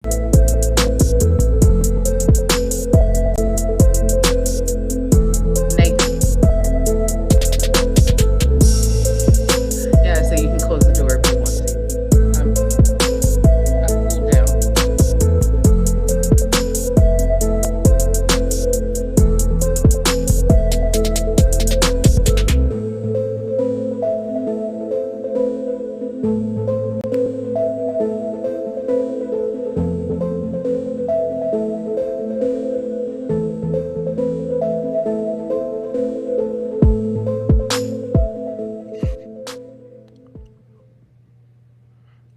Nathan. Yeah, so you can close the door if you want to. I've cooled down.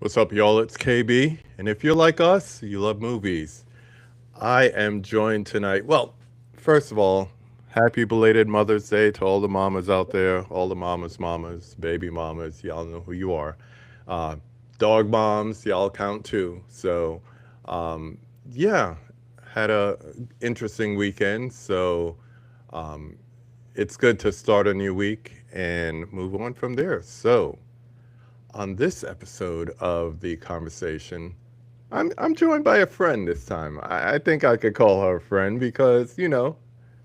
What's up, y'all? It's KB. And if you're like us, you love movies. I am joined tonight. Well, first of all, happy belated Mother's Day to all the mamas out there, all the mamas, baby mamas. Y'all know who you are. Uh, Dog moms, y'all count too. So, um, yeah, had a interesting weekend. So, um, it's good to start a new week and move on from there. So, on this episode of the conversation, I'm joined by a friend this time. I think I could call her a friend because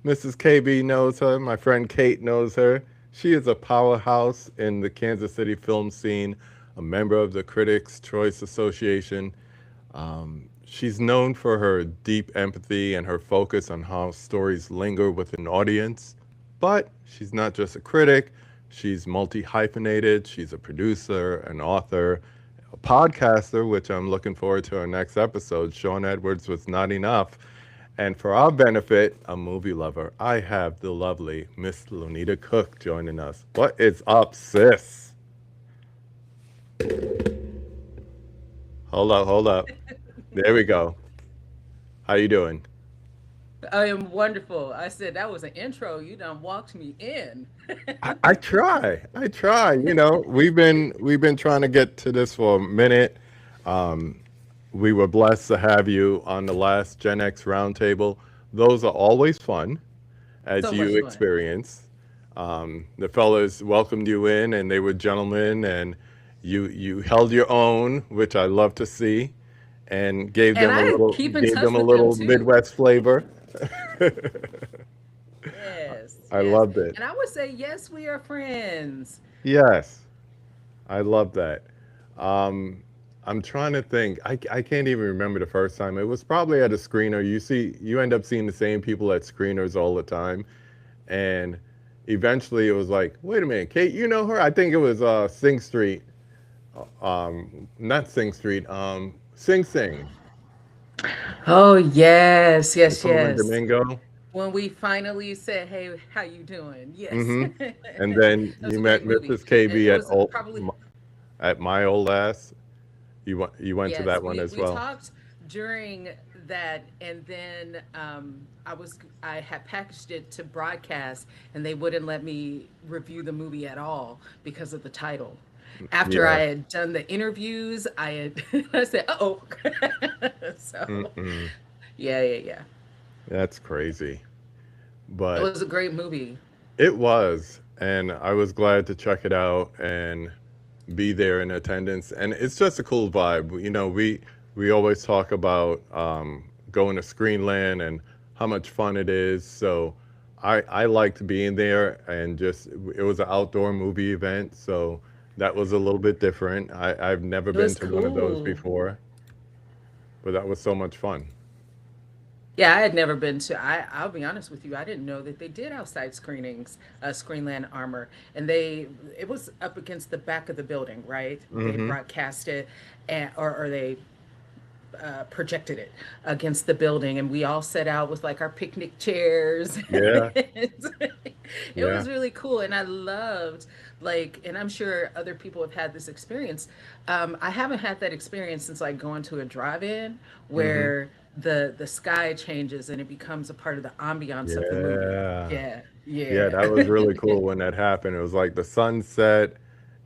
Mrs. KB knows her. My friend Kate knows her. She is a powerhouse in the Kansas City film scene, a member of the Critics Choice Association. She's known for her deep empathy and her focus on how stories linger with an audience. But she's not just a critic, she's multi hyphenated. She's a producer, an author, a podcaster, which I'm looking forward to our next episode. Sean Edwards was not enough. And for our benefit, a movie lover, I have the lovely Miss LONITA Cook joining us. What is up, sis? Hold up. There we go. How you doing? I am wonderful. I said that was an intro. You done walked me in. I try. I try. We've been trying to get to this for a minute. Um, we were blessed to have you on the last Gen X roundtable. Those are always fun, as So much you fun. experience. The fellas welcomed you in, and they were gentlemen, and you held your own, which I love to see, and gave And them a I little keep in gave touch them a with them little too. Midwest flavor. Yes, I yes. loved it. And I would say, yes, we are friends. Yes, I love that. Um, I'm trying to think. I can't even remember the first time. It was probably at a screener. You end up seeing the same people at screeners all the time. And eventually it was like, wait a minute, Kate, you know her? I think it was Sing Street. Not Sing Street, Sing Sing. Oh, yes, It's yes, over in yes. Domingo. When we finally said, "Hey, how you doing?" Yes, Hmm. And that then was you a met great movie. Mrs. KB It was probably at my old ass. You went to yes. that one We as we well. talked during that, and then I had packaged it to broadcast, and they wouldn't let me review the movie at all because of the title. After I Yeah. had done the interviews, I had I said, "Oh," so Mm-mm. yeah, yeah, yeah. That's crazy. It But was a great movie. it was, and I was glad to check it out and be there in attendance. And it's just a cool vibe. We always talk about going to Screenland and how much fun it is. So I liked being there, and just it was an outdoor movie event, so that was a little bit different. I've never It been was to one of those cool. before, but that was so much fun. Yeah, I had never been to. I'll be honest with you. I didn't know that they did outside screenings, Screenland Armor, and it was up against the back of the building, right? They Hmm. broadcast it, or they projected it against the building, and we all set out with like our picnic chairs. Yeah, It yeah. was really cool, and I loved and I'm sure other people have had this experience. I haven't had that experience since like going to a drive-in Hmm. where the sky changes and it becomes a part of the ambiance of the movie. Yeah. Yeah, Yeah, yeah. that was really cool when that happened. It was like the sunset,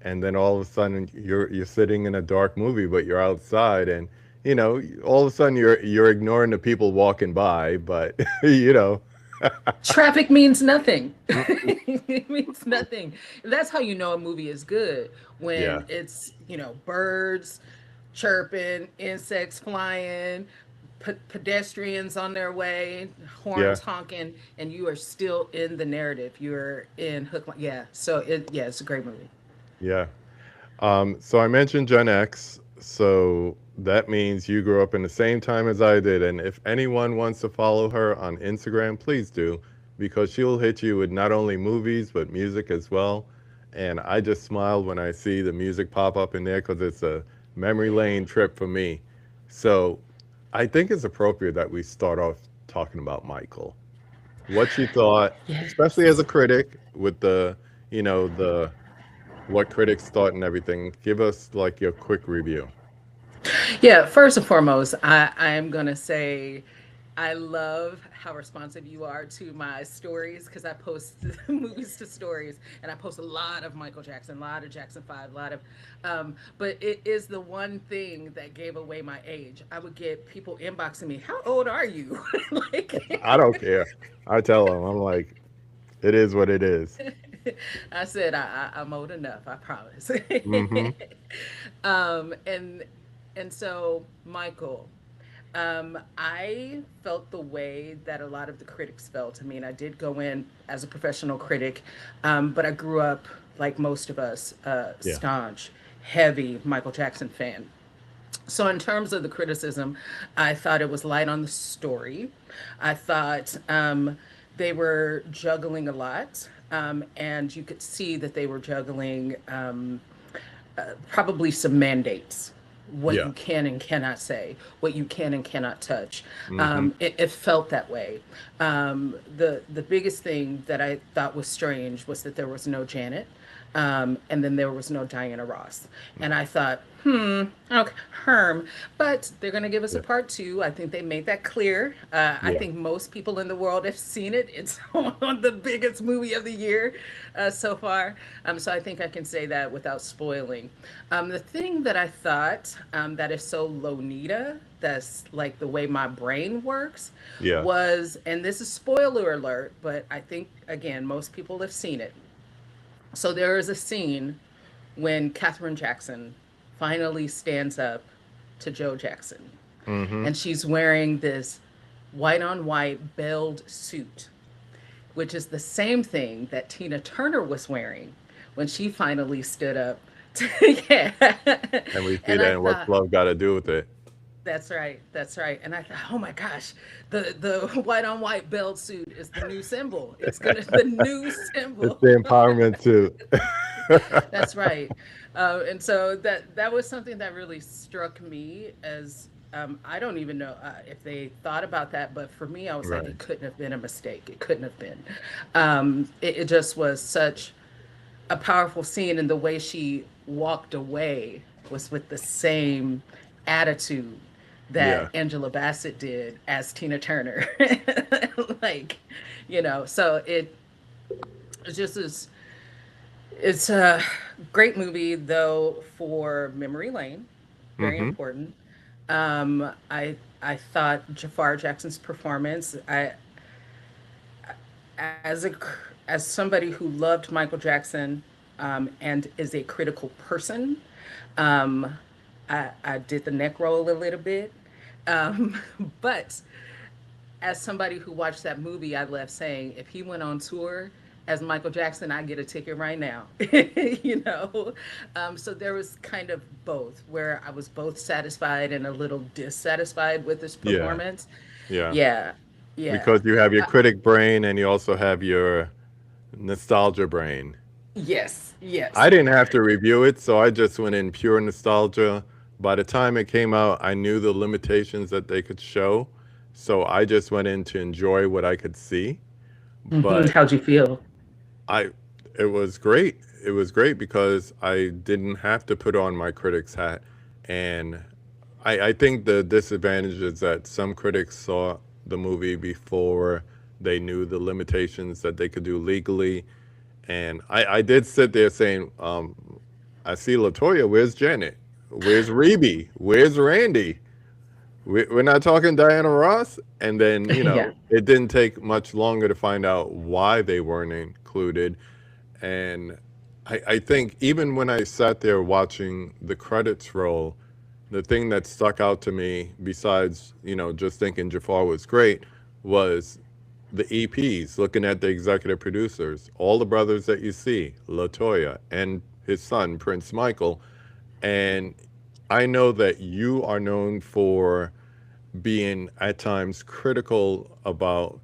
and then all of a sudden you're sitting in a dark movie, but you're outside, and all of a sudden you're ignoring the people walking by, but you know, Traffic means nothing. mm, It means nothing. That's how you know a movie is good, yeah, when it's, birds, chirping, insects flying, pedestrians on their way, Yeah, horns honking, and you are still in the narrative. You're in hook. Yeah. So yeah, it's a great movie. yeah. So I mentioned Gen X, so that means you grew up in the same time as I did. And if anyone wants to follow her on Instagram, please do, because she'll hit you with not only movies but music as well. And I just smile when I see the music pop up in there because it's a memory lane trip for me. So I think it's appropriate that we start off talking about Michael. What you thought, especially as Yes. a critic, with the what critics thought and everything. Give us like your quick review. Yeah, first and foremost, I am going to say I love how responsive you are to my stories because I post movies to stories and I post a lot of Michael Jackson, a lot of Jackson 5, a lot of, but it is the one thing that gave away my age. I would get people inboxing me, how old are you? I Like, don't care. I tell them, I'm like, it is what it is. I said, I'm old enough, I promise. Mm-hmm. And so Michael, I felt the way that a lot of the critics felt. I mean, I did go in as a professional critic, but I grew up like most of us, Yeah. staunch, heavy Michael Jackson fan. So, in terms of the criticism, I thought it was light on the story. I thought they were juggling a lot, and you could see that they were juggling probably some mandates, what Yeah. you can and cannot say, what you can and cannot touch. Mm-hmm. It felt that way. The biggest thing that I thought was strange was that there was no Janet, and then there was no Diana Ross, and I thought, okay, Herm, but they're going to give us a Yeah. part two. I think they made that clear. I Yeah. think most people in the world have seen it. It's on the biggest movie of the year so far. So I think I can say that without spoiling. The thing that I thought that is so Lonita, that's like the way my brain works, Yeah. was, and this is spoiler alert, but I think, again, most people have seen it. So there is a scene when Katherine Jackson finally stands up to Joe Jackson, Mm-hmm. and she's wearing this white on white belled suit, which is the same thing that Tina Turner was wearing when she finally stood up. Yeah. And we see And that I and what's thought, love got to do with it. that's right, that's right. And I thought, oh my gosh, the white on white belt suit is the new symbol. It's gonna the new It's symbol. the empowerment too. That's right. And so that was something that really struck me as I don't even know if they thought about that, but for me, I was like, Right. it couldn't have been a mistake. It couldn't have been. It just was such a powerful scene, and the way she walked away was with the same attitude that Yeah. Angela Bassett did as Tina Turner. Like, so it just is. It's a great movie, though, for memory lane. Very Mm-hmm. important. I thought Jafar Jackson's performance. As a as somebody who loved Michael Jackson, and is a critical person, um, I did the neck roll a little bit. Um, but as somebody who watched that movie, I left saying, if he went on tour as Michael Jackson, I get a ticket right now. you know, so there was kind of both, where I was both satisfied and a little dissatisfied with his Yeah. performance. Yeah. Yeah, yeah, Because you have your critic brain and you also have your nostalgia brain. yes, I yes. didn't have to review it, so I just went in pure nostalgia. By the time it came out, I knew the limitations that they could show, so I just went in to enjoy what I could see. But How'd you feel? I, it was great. It was great because I didn't have to put on my critic's hat, and I think the disadvantage is that some critics saw the movie before they knew the limitations that they could do legally, and I did sit there saying, I see Latoya. Where's Janet? Where's Reby? Where's Randy? We're not talking Diana Ross. And then, Yeah. it didn't take much longer to find out why they weren't included. And I think even when I sat there watching the credits roll, the thing that stuck out to me, besides just thinking Jafar was great, was the EPs. Looking at the executive producers, all the brothers that you see, Latoya and his son Prince Michael, and I know that you are known for being at times critical about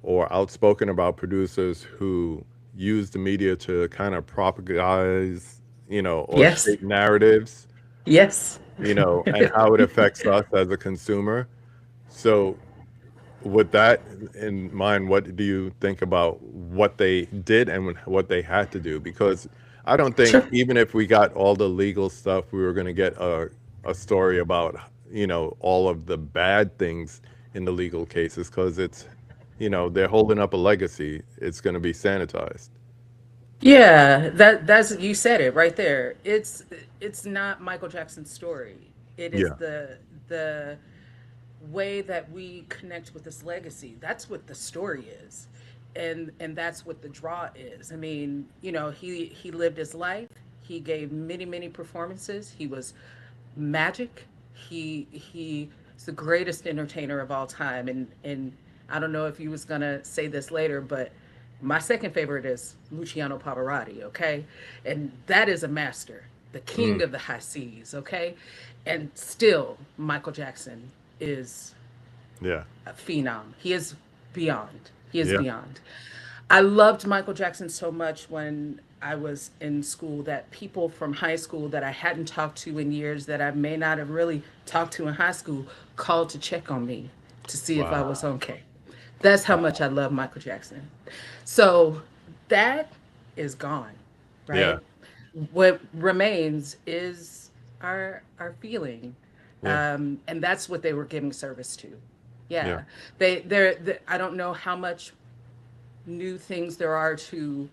or outspoken about producers who use the media to kind of propagize, or Yes. shape narratives, Yes. and how it affects us as a consumer. So, with that in mind, what do you think about what they did and what they had to do? Because I don't think Sure. even if we got all the legal stuff, we were going to get a story about, all of the bad things in the legal cases because they're holding up a legacy. It's going to be sanitized. Yeah, that's you said it right there. It's not Michael Jackson's story. It is Yeah. the way that we connect with this legacy. That's what the story is. And that's what the draw is. I mean, he lived his life. He gave many performances. He was magic. He's the greatest entertainer of all time. And I don't know if you was gonna say this later, but my second favorite is Luciano Pavarotti. Okay, and that is a master, the king Mm, of the high seas. Okay, and still Michael Jackson is yeah. a phenom. He is beyond. He is Yeah. beyond. I loved Michael Jackson so much when I was in school that people from high school that I hadn't talked to in years, that I may not have really talked to in high school, called to check on me to see if I was Wow. okay. That's how much I love Michael Jackson. So that is gone, Yeah. right? What remains is our feeling, Yeah. and that's what they were giving service to. Yeah. Yeah, I don't know how much new things there are to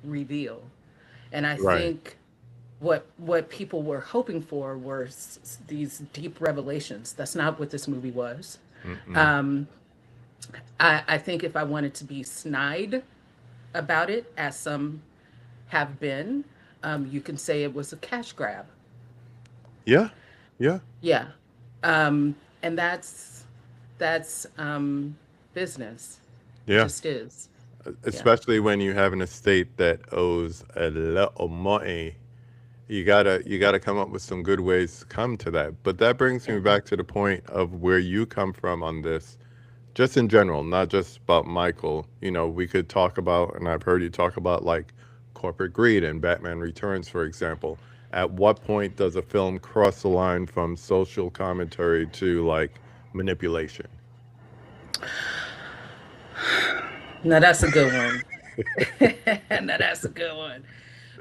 reveal. And I Right. think what people were hoping for were these deep revelations. That's not what this movie was. Mm-mm. Um, I think if I wanted to be snide about it, as some have been, you can say it was a cash grab. Yeah. Yeah. Yeah, and that's business. It Yeah. just is. Yeah. Especially when you have an estate that owes a lot of money. You gotta come up with some good ways to come to that. But that brings me Yeah. back to the point of where you come from on this, just in general, not just about Michael. We could talk about, and I've heard you talk about like corporate greed and Batman Returns, for example. At what point does a film cross the line from social commentary to like manipulation? Now that's a good one. Now that's a good one.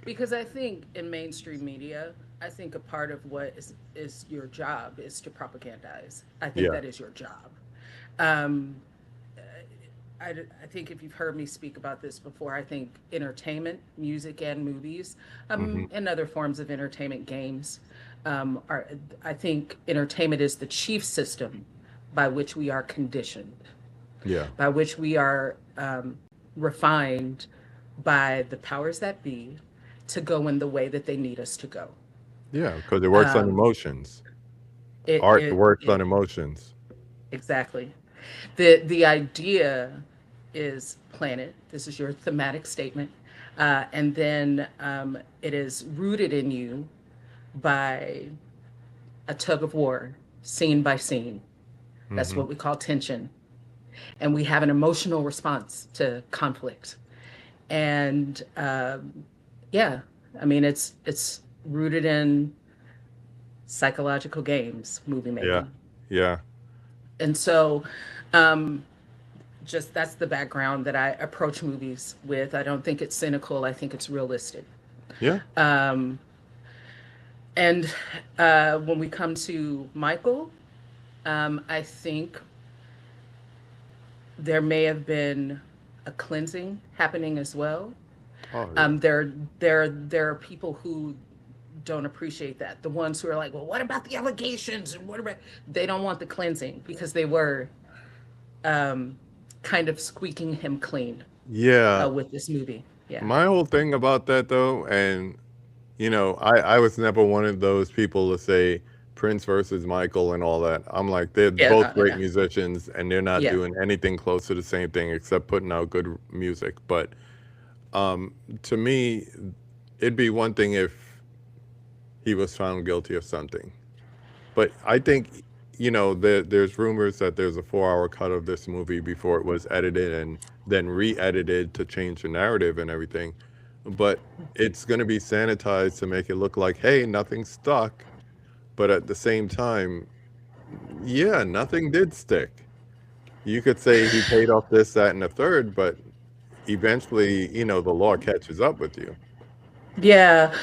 Because I think in mainstream media, I think a part of what is your job is to propagandize. I think Yeah. that is your job. Um, I think if you've heard me speak about this before, I think entertainment, music, and movies, Hmm. and other forms of entertainment, games, are. I think entertainment is the chief system by which we are conditioned, Yeah. by which we are refined by the powers that be to go in the way that they need us to go. Yeah, because it works on Um, emotions. it, Art it, works on it, emotions. exactly. The idea is planet. This is your thematic statement. And then it is rooted in you by a tug of war, scene by scene. That's Hmm. what we call tension. And we have an emotional response to conflict. And yeah, I mean, it's rooted in psychological games, movie Yeah. making. Yeah. And so, um, just that's the background that I approach movies with. I don't think it's cynical. I think it's realistic. Yeah. Um, and when we come to Michael, I think there may have been a cleansing happening as well. Oh yeah. Um, there, there are people who don't appreciate that. The ones who are like, well, what about the allegations? And what about? They don't want the cleansing because they were um, kind of squeaking him clean Yeah. with this movie. Yeah. My whole thing about that though, and I was never one of those people to say Prince versus Michael and all that. I'm like, they're Yeah, both great yeah, musicians, and they're not yeah. doing anything close to the same thing except putting out good music. But to me, it'd be one thing if he was found guilty of something. But I think, there's rumors that there's a 4 hour cut of this movie before it was edited and then re edited to change the narrative and everything. But it's going to be sanitized to make it look like, hey, nothing stuck. But at the same time, yeah, nothing did stick. You could say he paid off this, that, and the third, but eventually, the law catches up with you. Yeah,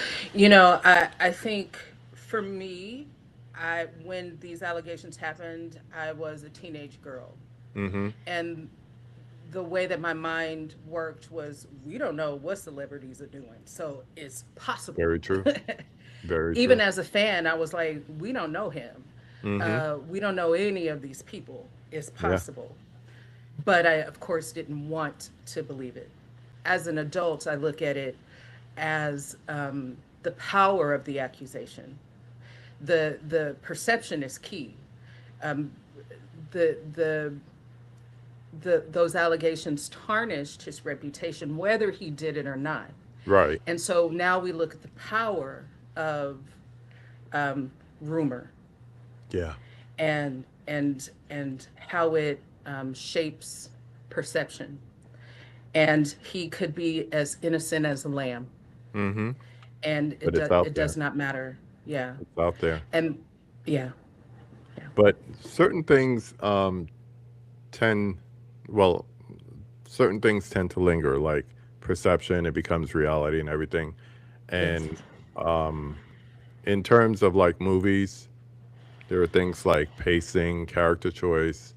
I think for me, I when these allegations happened, I was a teenage girl, Mm-hmm. and the way that my mind worked was we don't know what celebrities are doing, so it's possible. Very true. Very Even true. as a fan, I was like, we don't know him. Mm-hmm. We don't know any of these people. It's Yeah. possible. But I, of course, didn't want to believe it. As an adult, I look at it as the power of the accusation. The perception is key. Um, the the those allegations tarnished his reputation, whether he did it or not. Right. And so now we look at the power of rumor Yeah. and how it shapes perception. And he could be as innocent as a lamb, Mm-hmm. and But it's out it there. does not matter. Yeah, It's out there. and yeah, yeah, But certain things tend, well, certain things tend to linger, like perception, it becomes reality and everything. yes. And in terms of like movies, there are things like pacing, character choice,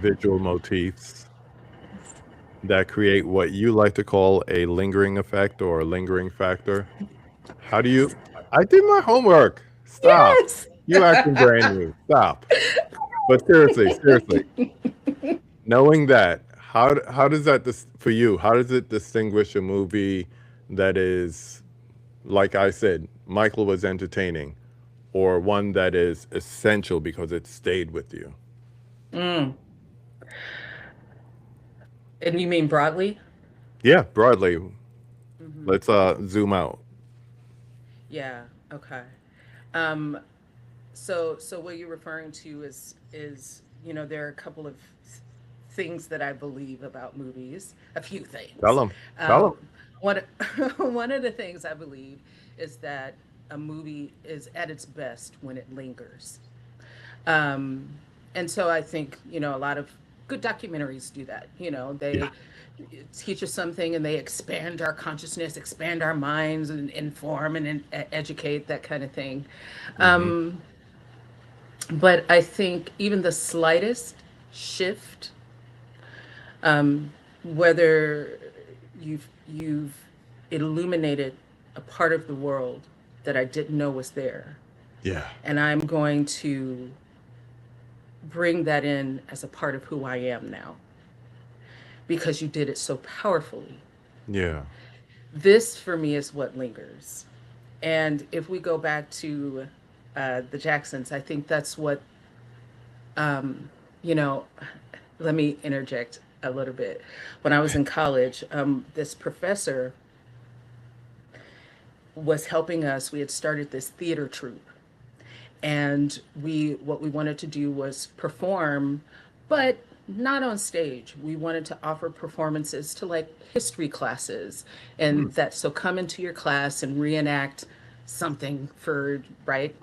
visual motifs that create what you like to call a lingering effect or a lingering factor. How do you? I did my homework. Stop. Yes. You acting brand new. Stop. But seriously, seriously, knowing that, how does that for you? How does it distinguish a movie that is, like I said, Michael was entertaining, or one that is essential because it stayed with you? Mm. And you mean broadly? Yeah, broadly. Hmm. Let's zoom out. Yeah. Okay. Um, so what you're referring to is there are a couple of things that I believe about movies. A few Tell things. them. Tell them. Um, one one of the things I believe is that a movie is at its best when it lingers. Um, and so I think a lot of good documentaries do that. Yeah. They teach us something and they expand our consciousness, expand our minds, and inform and educate, that kind of thing. Mm-hmm. Um, but I think even the slightest shift, whether you've illuminated a part of the world that I didn't know was there, Yeah. and I'm going to bring that in as a part of who I am now because you did it so powerfully. Yeah. This for me is what lingers. And if we go back to the Jacksons, I think that's what, um, you know, let me interject a little bit. When I was in college, this professor was helping us. We had started this theater troupe, and what we wanted to do was perform, but not on stage. We wanted to offer performances to like history classes, Hmm. and that so come into your class and reenact something for right.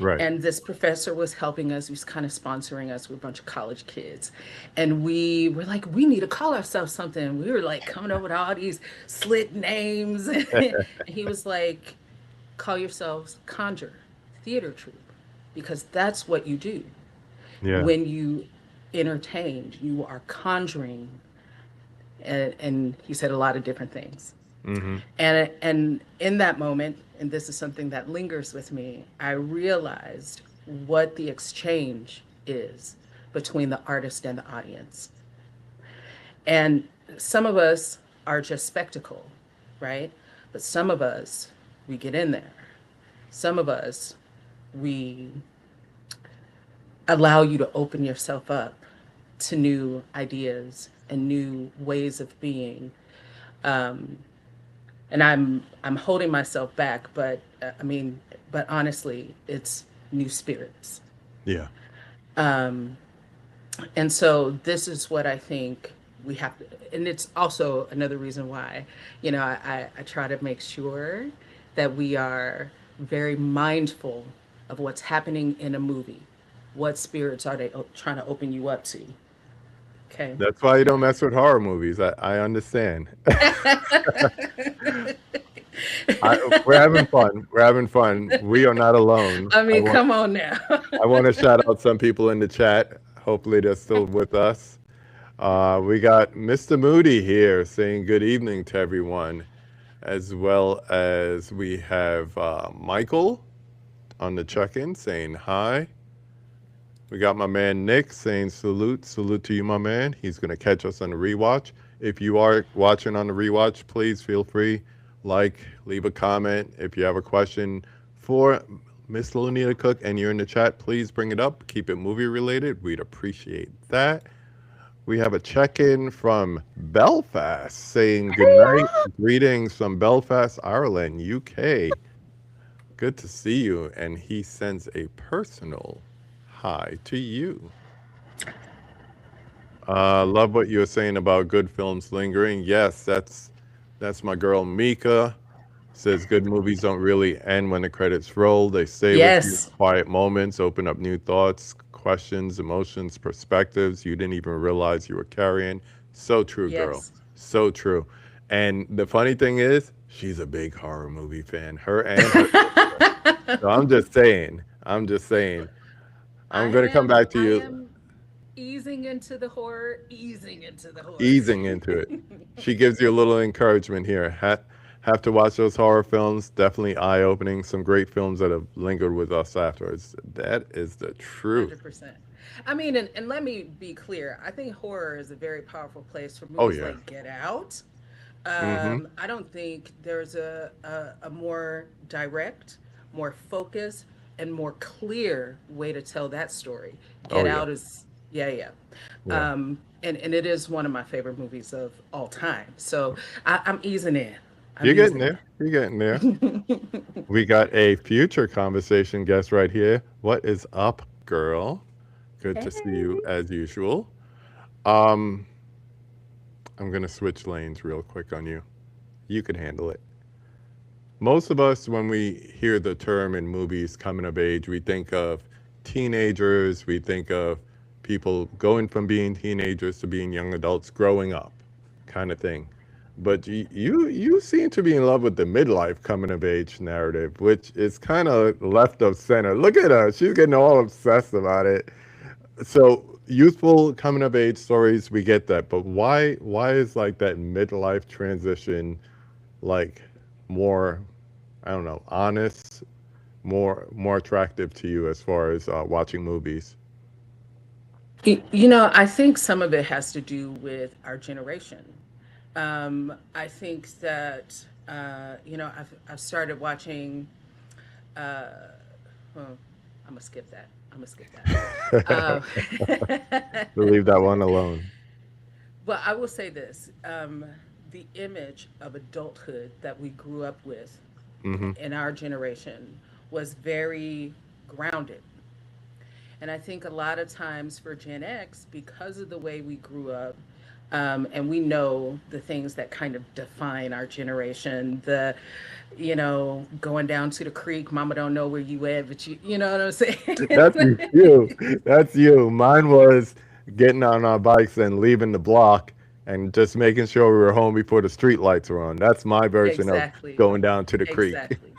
Right. And this professor was helping us. He was kind of sponsoring us. We're a bunch of college kids. And we were like, we need to call ourselves something. We were like coming up with all these slick names. And he was like, call yourselves Conjure Theater Troupe, because that's what you do Yeah. when you entertain. You are conjuring, and he said a lot of different things. Mm-hmm. And in that moment, and this is something that lingers with me, I realized what the exchange is between the artist and the audience. And some of us are just spectacle, right? But some of us, we get in there. Some of us we allow you to open yourself up to new ideas and new ways of being. Um, and I'm holding myself back, but I mean, but honestly, it's new spirits. Yeah. Um, and so this is what I think we have to, and it's also another reason why, I try to make sure that we are very mindful of what's happening in a movie. What spirits are they trying to open you up to? Okay. That's why you don't mess with horror movies. I understand. We're having fun. We're having fun. We are not alone. I mean, come on now. I want to shout out some people in the chat. Hopefully, they're still with us. We got Mr. Moody here saying good evening to everyone, as well as we have Michael on the check-in saying hi. We got my man Nick saying salute. Salute to you, my man. He's going to catch us on the rewatch. If you are watching on the rewatch, please feel free, leave a comment. If you have a question for Miss Lonita Cook and you're in the chat, please bring it up. Keep it movie related. We'd appreciate that. We have a check-in from Belfast saying good night. Greetings from Belfast, Ireland, UK. Good to see you. And he sends a personal hi to you. Love what you were saying about good films lingering. Yes, that's my girl Mika. Says good movies don't really end when the credits roll. They stay with you in Yes. quiet moments, open up new thoughts, questions, emotions, perspectives you didn't even realize you were carrying. So true, girl. Yes. So true. And the funny thing is, she's a big horror movie fan. Her and her sister. So I'm just saying. I'm just saying. I'm gonna come back to I you am easing into the horror, easing into the horror. easing into it. She gives you a little encouragement here. Have to watch those horror films. Definitely eye opening. Some great films that have lingered with us afterwards. That is the truth. 100%. I mean, and let me be clear. I think horror is a very powerful place for Oh movies yeah. like Get Out. Mm-hmm. I don't think there's a more direct, more focused, and more clear way to tell that story. Oh Get yeah. Out is, yeah, yeah. Yeah. And it is one of my favorite movies of all time. So I'm easing in. I'm You're getting easing there. You're getting there. in. We got a future conversation guest right here. What is up, girl? Good to see you Hey. as usual. Um, I'm gonna switch lanes real quick on you. You can handle it. Most of us, when we hear the term in movies coming of age, we think of teenagers, we think of people going from being teenagers to being young adults, growing up, kind of thing. But you seem to be in love with the midlife coming of age narrative, which is kind of left of center. Look at her; she's getting all obsessed about it. So youthful coming of age stories, we get that, but why is like that midlife transition like more, I don't know, honest, more attractive to you as far as watching movies? I think some of it has to do with our generation. I think that I've started watching. Uh, well, I'm gonna skip that. I'm gonna skip that. We'll leave that one alone. But I will say this: the image of adulthood that we grew up with Hmm. in our generation was very grounded. And I think a lot of times for Gen X, because of the way we grew up, and we know the things that kind of define our generation, going down to the creek, mama don't know where you at, but you know what I'm saying? That's you. That's you. Mine was getting on our bikes and leaving the block and just making sure we were home before the street lights were on. That's my version of Exactly. going down to the creek. Exactly.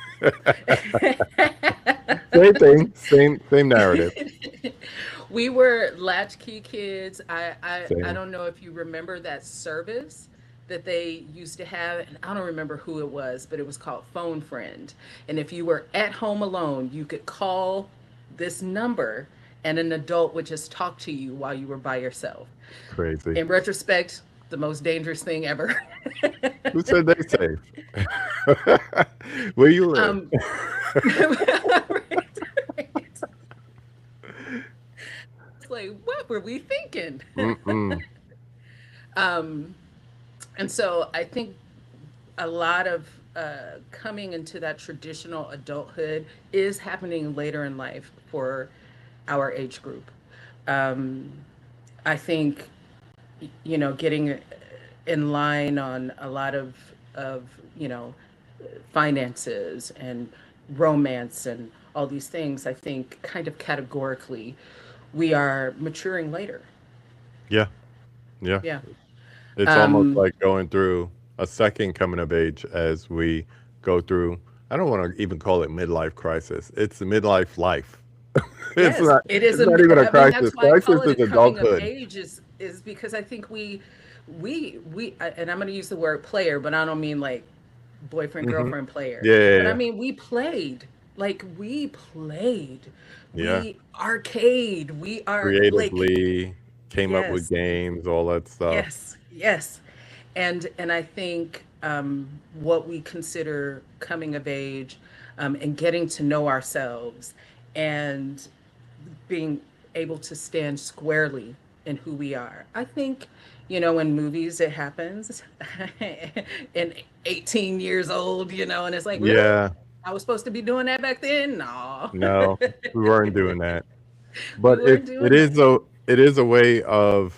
Same thing, same narrative. We were latchkey kids. I Same. don't know if you remember that service that they used to have, and I don't remember who it was, but it was called Phone Friend. And if you were at home alone, you could call this number and an adult would just talk to you while you were by yourself. Crazy. In retrospect, the most dangerous thing ever. Who said they safe? Where you live? um, was like, what were we thinking? Mm-mm. um, and so I think a lot of coming into that traditional adulthood is happening later in life for our age group. Um, I think, getting in line on a lot of finances and romance and all these things. I think kind of categorically, we are maturing later. Yeah, yeah. Yeah. It's almost Um, like going through a second coming of age as we go through. I don't want to even call it midlife crisis. It's the midlife life. It's yes, not. it is It's not even a I mean, crisis. that's why I Crisis call it is a coming of adulthood. age is because I think and I'm going to use the word player, but I don't mean like boyfriend Hmm. girlfriend player, Yeah, yeah, but I yeah. mean we played, Yeah. we arcade, we are like, Creatively came up with yes, games, all that stuff. yes, and I think what we consider coming of age, and getting to know ourselves and being able to stand squarely in who we are. I think, in movies it happens in 18 years old, and it's like, really? Yeah. I was supposed to be doing that back then? No. No, we weren't doing that. We But weren't doing that. it is a way of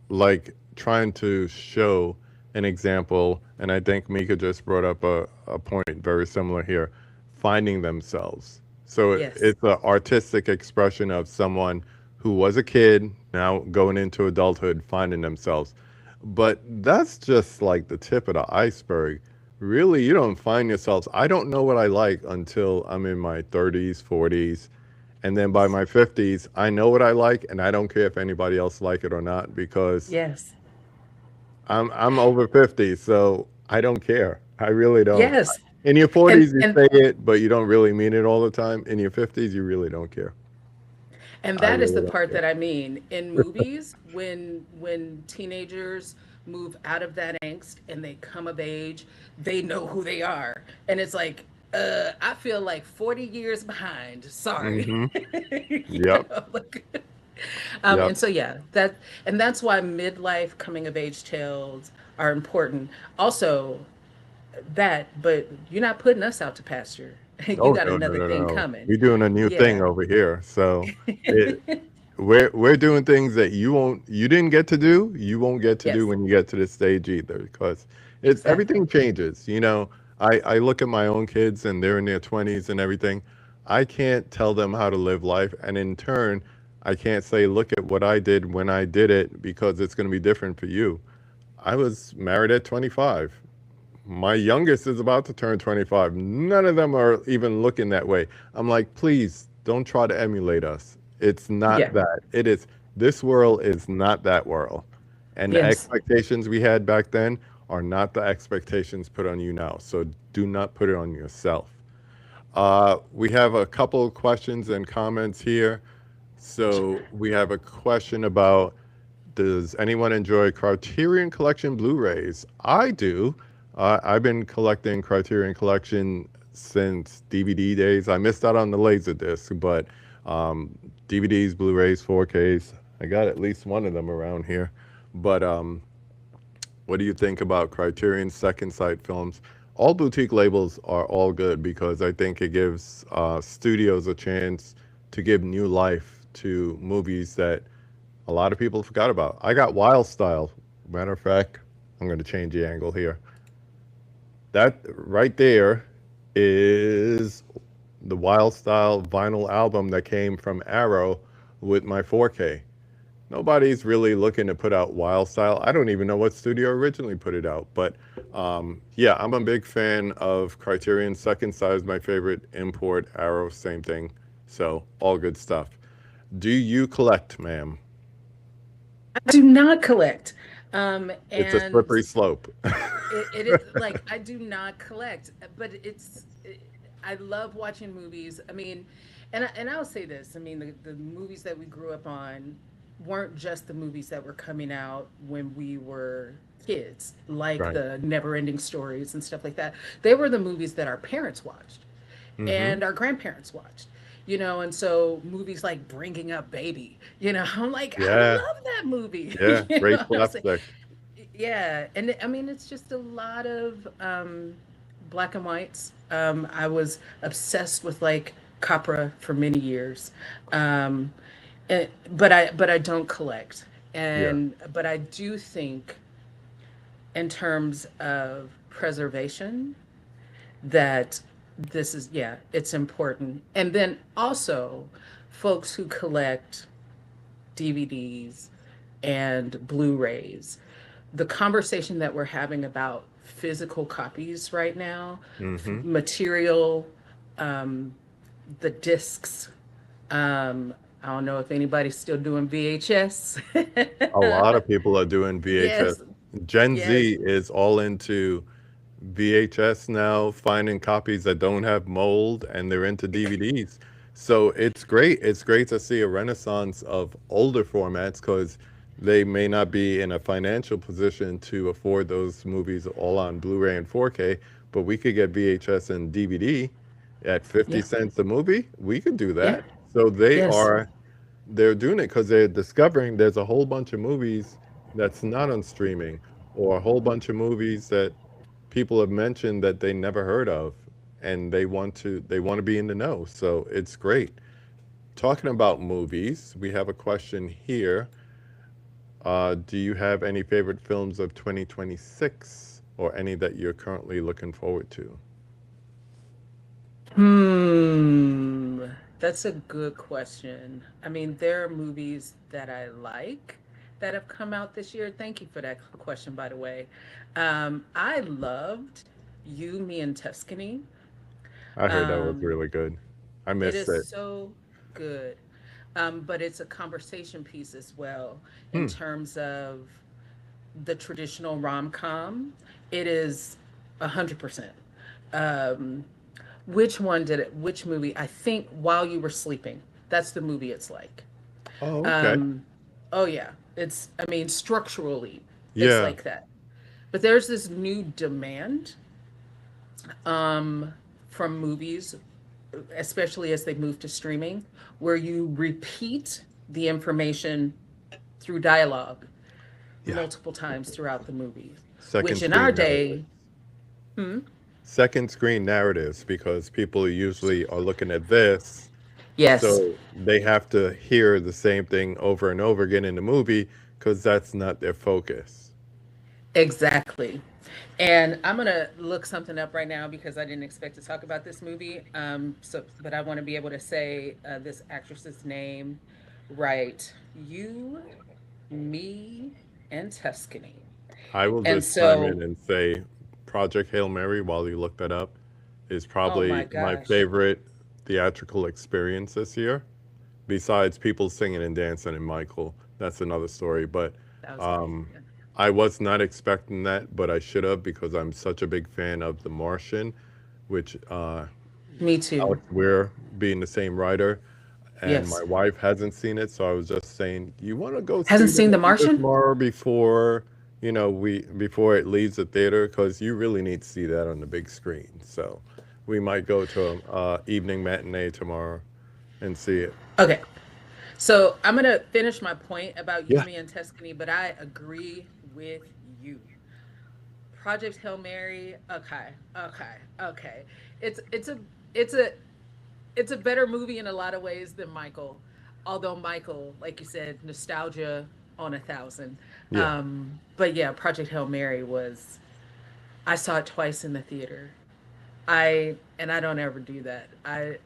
like trying to show an example, and I think Mika just brought up a point very similar here, finding themselves. So Yes. it's an artistic expression of someone who was a kid now going into adulthood finding themselves. But that's just like the tip of the iceberg. Really, you don't find yourselves. I don't know what I like until I'm in my 30s, 40s, and then by my 50s, I know what I like, and I don't care if anybody else like it or not because Yes. I'm over 50, so I don't care. I really don't. Yes. In your And 40s, you and say it, but you don't really mean it all the time. In your 50s, you really don't care. And I that is really the don't part care. that I mean. In movies, when teenagers move out of that angst and they come of age, they know who they are. And it's like, I feel like 40 years behind. Sorry. Hmm. Yep. Like, Yep. and so yeah, that's why midlife coming of age tales are important. Also, but you're not putting us out to pasture. You Oh got no, no, another no, thing no. coming. We're doing a new thing Yeah. over here. So it, we're doing things that you didn't get to do, you won't get to do Yes, when you get to this stage either, because everything exactly. changes. I look at my own kids and they're in their 20s and everything. I can't tell them how to live life, and in turn, I can't say, look at what I did when I did it, because it's going to be different for you. I was married at 25. My youngest is about to turn 25. None of them are even looking that way. I'm like, please don't try to emulate us. It's not Yeah. that. It is, this world is not that world. And the Yes. expectations we had back then are not the expectations put on you now. So do not put it on yourself. We have a couple of questions and comments here. So we have a question about, does anyone enjoy Criterion Collection Blu-rays? I do. I've been collecting Criterion Collection since DVD days. I missed out on the Laserdisc, but DVDs, Blu-rays, 4Ks. I got at least one of them around here. But what do you think about Criterion Second Sight films? All boutique labels are all good because I think it gives studios a chance to give new life to movies that a lot of people forgot about. I got Wild Style. Matter of fact, I'm going to change the angle here. That right there is the Wild Style vinyl album that came from Arrow with my 4K. Nobody's really looking to put out Wild Style. I don't even know what studio originally put it out. But yeah, I'm a big fan of Criterion. Second Sight is my favorite import. Arrow, same thing. So all good stuff. Do you collect, ma'am? I do not collect. It's a And slippery slope. it is like, I do not collect, but I love watching movies. I mean, and I'll say this. I mean, the movies that we grew up on weren't just the movies that were coming out when we were kids, like Right. the Never Ending Stories and stuff like that. They were the movies that our parents watched Mm-hmm. and our grandparents watched. And so movies like Bringing Up Baby, I'm like, I Yeah, love that movie. yeah, great What I'm saying? slapstick. Yeah, and I mean it's just a lot of black and whites. I was obsessed with like Capra for many years, um, but I don't collect, Yeah, and but I do think in terms of preservation that this is, yeah, it's important. And then also folks who collect DVDs and Blu-rays, the conversation that we're having about physical copies right now, mm-hmm. material, um, the discs. I don't know if anybody's still doing VHS. A lot of people are doing VHS. Yes, Gen yes, Z is all into VHS now, finding copies that don't have mold, and they're into DVDs. So it's great. It's great to see a renaissance of older formats because they may not be in a financial position to afford those movies all on Blu-ray and 4K, but we could get VHS and DVD at 50 yeah, cents a movie. We could do yeah, that. So yes. they're doing it because they're discovering there's a whole bunch of movies that's not on streaming, or a whole bunch of movies that people have mentioned that they never heard of, and they want to be in the know. So it's great. Talking about movies, we have a question here. Do you have any favorite films of 2026, or any that you're currently looking forward to? That's a good question. I mean, there are movies that I like that have come out this year. Thank you for that question, by the way. I loved You, Me, and Tuscany. I heard that was Um, really good. I it missed is it. so good. But it's a conversation piece as well in Hmm. terms of the traditional rom-com. It is 100%. Um, which one did it? Which movie? I think While You Were Sleeping. That's the movie it's like. Oh, okay. Um, oh yeah, I mean, structurally, it's Yeah. like that. But there's this new demand um, from movies, especially as they move to streaming, where you repeat the information through dialogue Yeah. multiple times throughout the movie, Second which in our screen narratives. day, hmm, Second screen narratives, because people usually are looking at this, yes, so they have to hear the same thing over and over again in the movie because that's not their focus. exactly. And I'm gonna look something up right now because I didn't expect to talk about this movie. But I want to be able to say this actress's name right. You, Me, and Tuscany. I will And just chime in so, and say Project Hail Mary, while you look that up, is oh my probably my gosh, favorite theatrical experience this year. Besides people singing and dancing in Michael, that's another story. But that was great. um, Yeah. I was not expecting that, but I should have, because I'm such a big fan of The Martian, which Me too. Alex Weir being the same writer, and my Yes. wife hasn't seen it, so I was just saying, you want to go see Hasn't the seen The movie Martian? tomorrow before we before it leaves the theater, because you really need to see that on the big screen. So we might go to a evening matinee tomorrow and see it. Okay. So I'm gonna finish my point about Yeah. Yumi and Tuscany, but I agree with you. Project Hail Mary. Okay, okay, okay. It's a it's a better movie in a lot of ways than Michael. Although Michael, like you said, nostalgia on 1,000. Yeah. But yeah, Project Hail Mary was. I saw it twice in the theater. I don't ever do that. I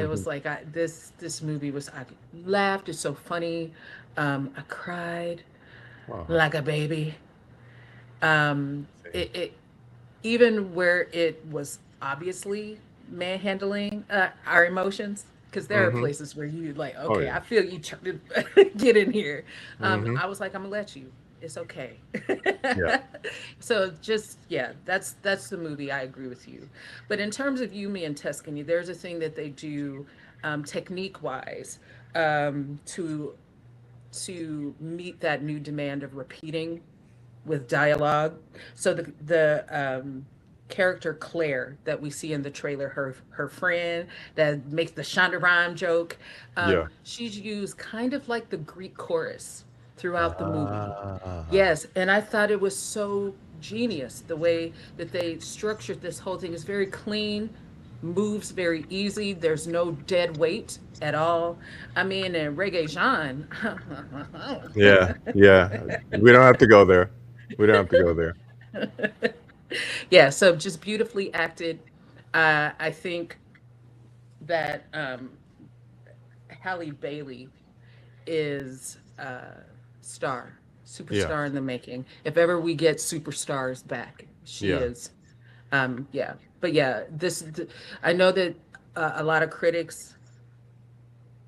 was like, this movie was. I laughed. It's so funny. I cried Wow. like a baby. It even where it was obviously manhandling our emotions, because there are Mm-hmm. places where you like, Oh okay, yeah. I feel you trying to get in here. Mm-hmm. I was like, I'm gonna let you. It's okay. Yeah. So just yeah, that's the movie. I agree with you. But in terms of Yumi and Tuscany, there's a thing that they do technique wise to meet that new demand of repeating with dialogue. So the character Claire that we see in the trailer, her friend that makes the Shonda Rhimes joke. Yeah. She's used kind of like the Greek chorus throughout the movie. Ah. Yes, and I thought it was so genius the way that they structured this whole thing. Is very clean, moves very easy. There's no dead weight at all. I mean, and Reggae Jean, Yeah. Yeah. We don't have to go there. We don't have to go there. yeah. So just beautifully acted. I think that Halle Bailey is star, Yeah. superstar in the making. If ever we get superstars back, she Yeah. is. Yeah, but yeah, I know that a lot of critics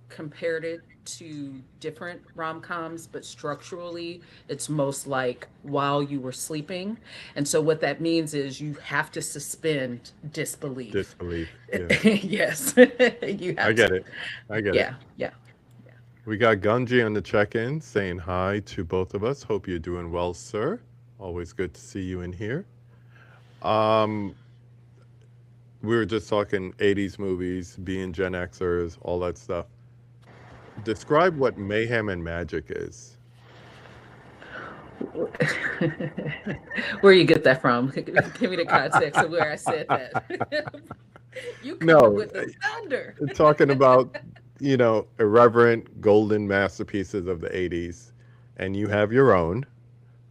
compared it to different rom-coms, but structurally, it's most like while you were sleeping. And so what that means is you have to suspend disbelief. Disbelief. Yeah. Yes, you I have to. get it. I get it. Yeah, yeah. We got Gunji on the check-in saying hi to both of us. Hope you're doing well, sir. Always good to see you in here. Um, we were just talking 80s movies, being Gen Xers, all that stuff. Describe what mayhem and magic is. Where you get that from? Give me the context of where I said that. You coming No, with the thunder. talking about, irreverent golden masterpieces of the 80s, and you have your own.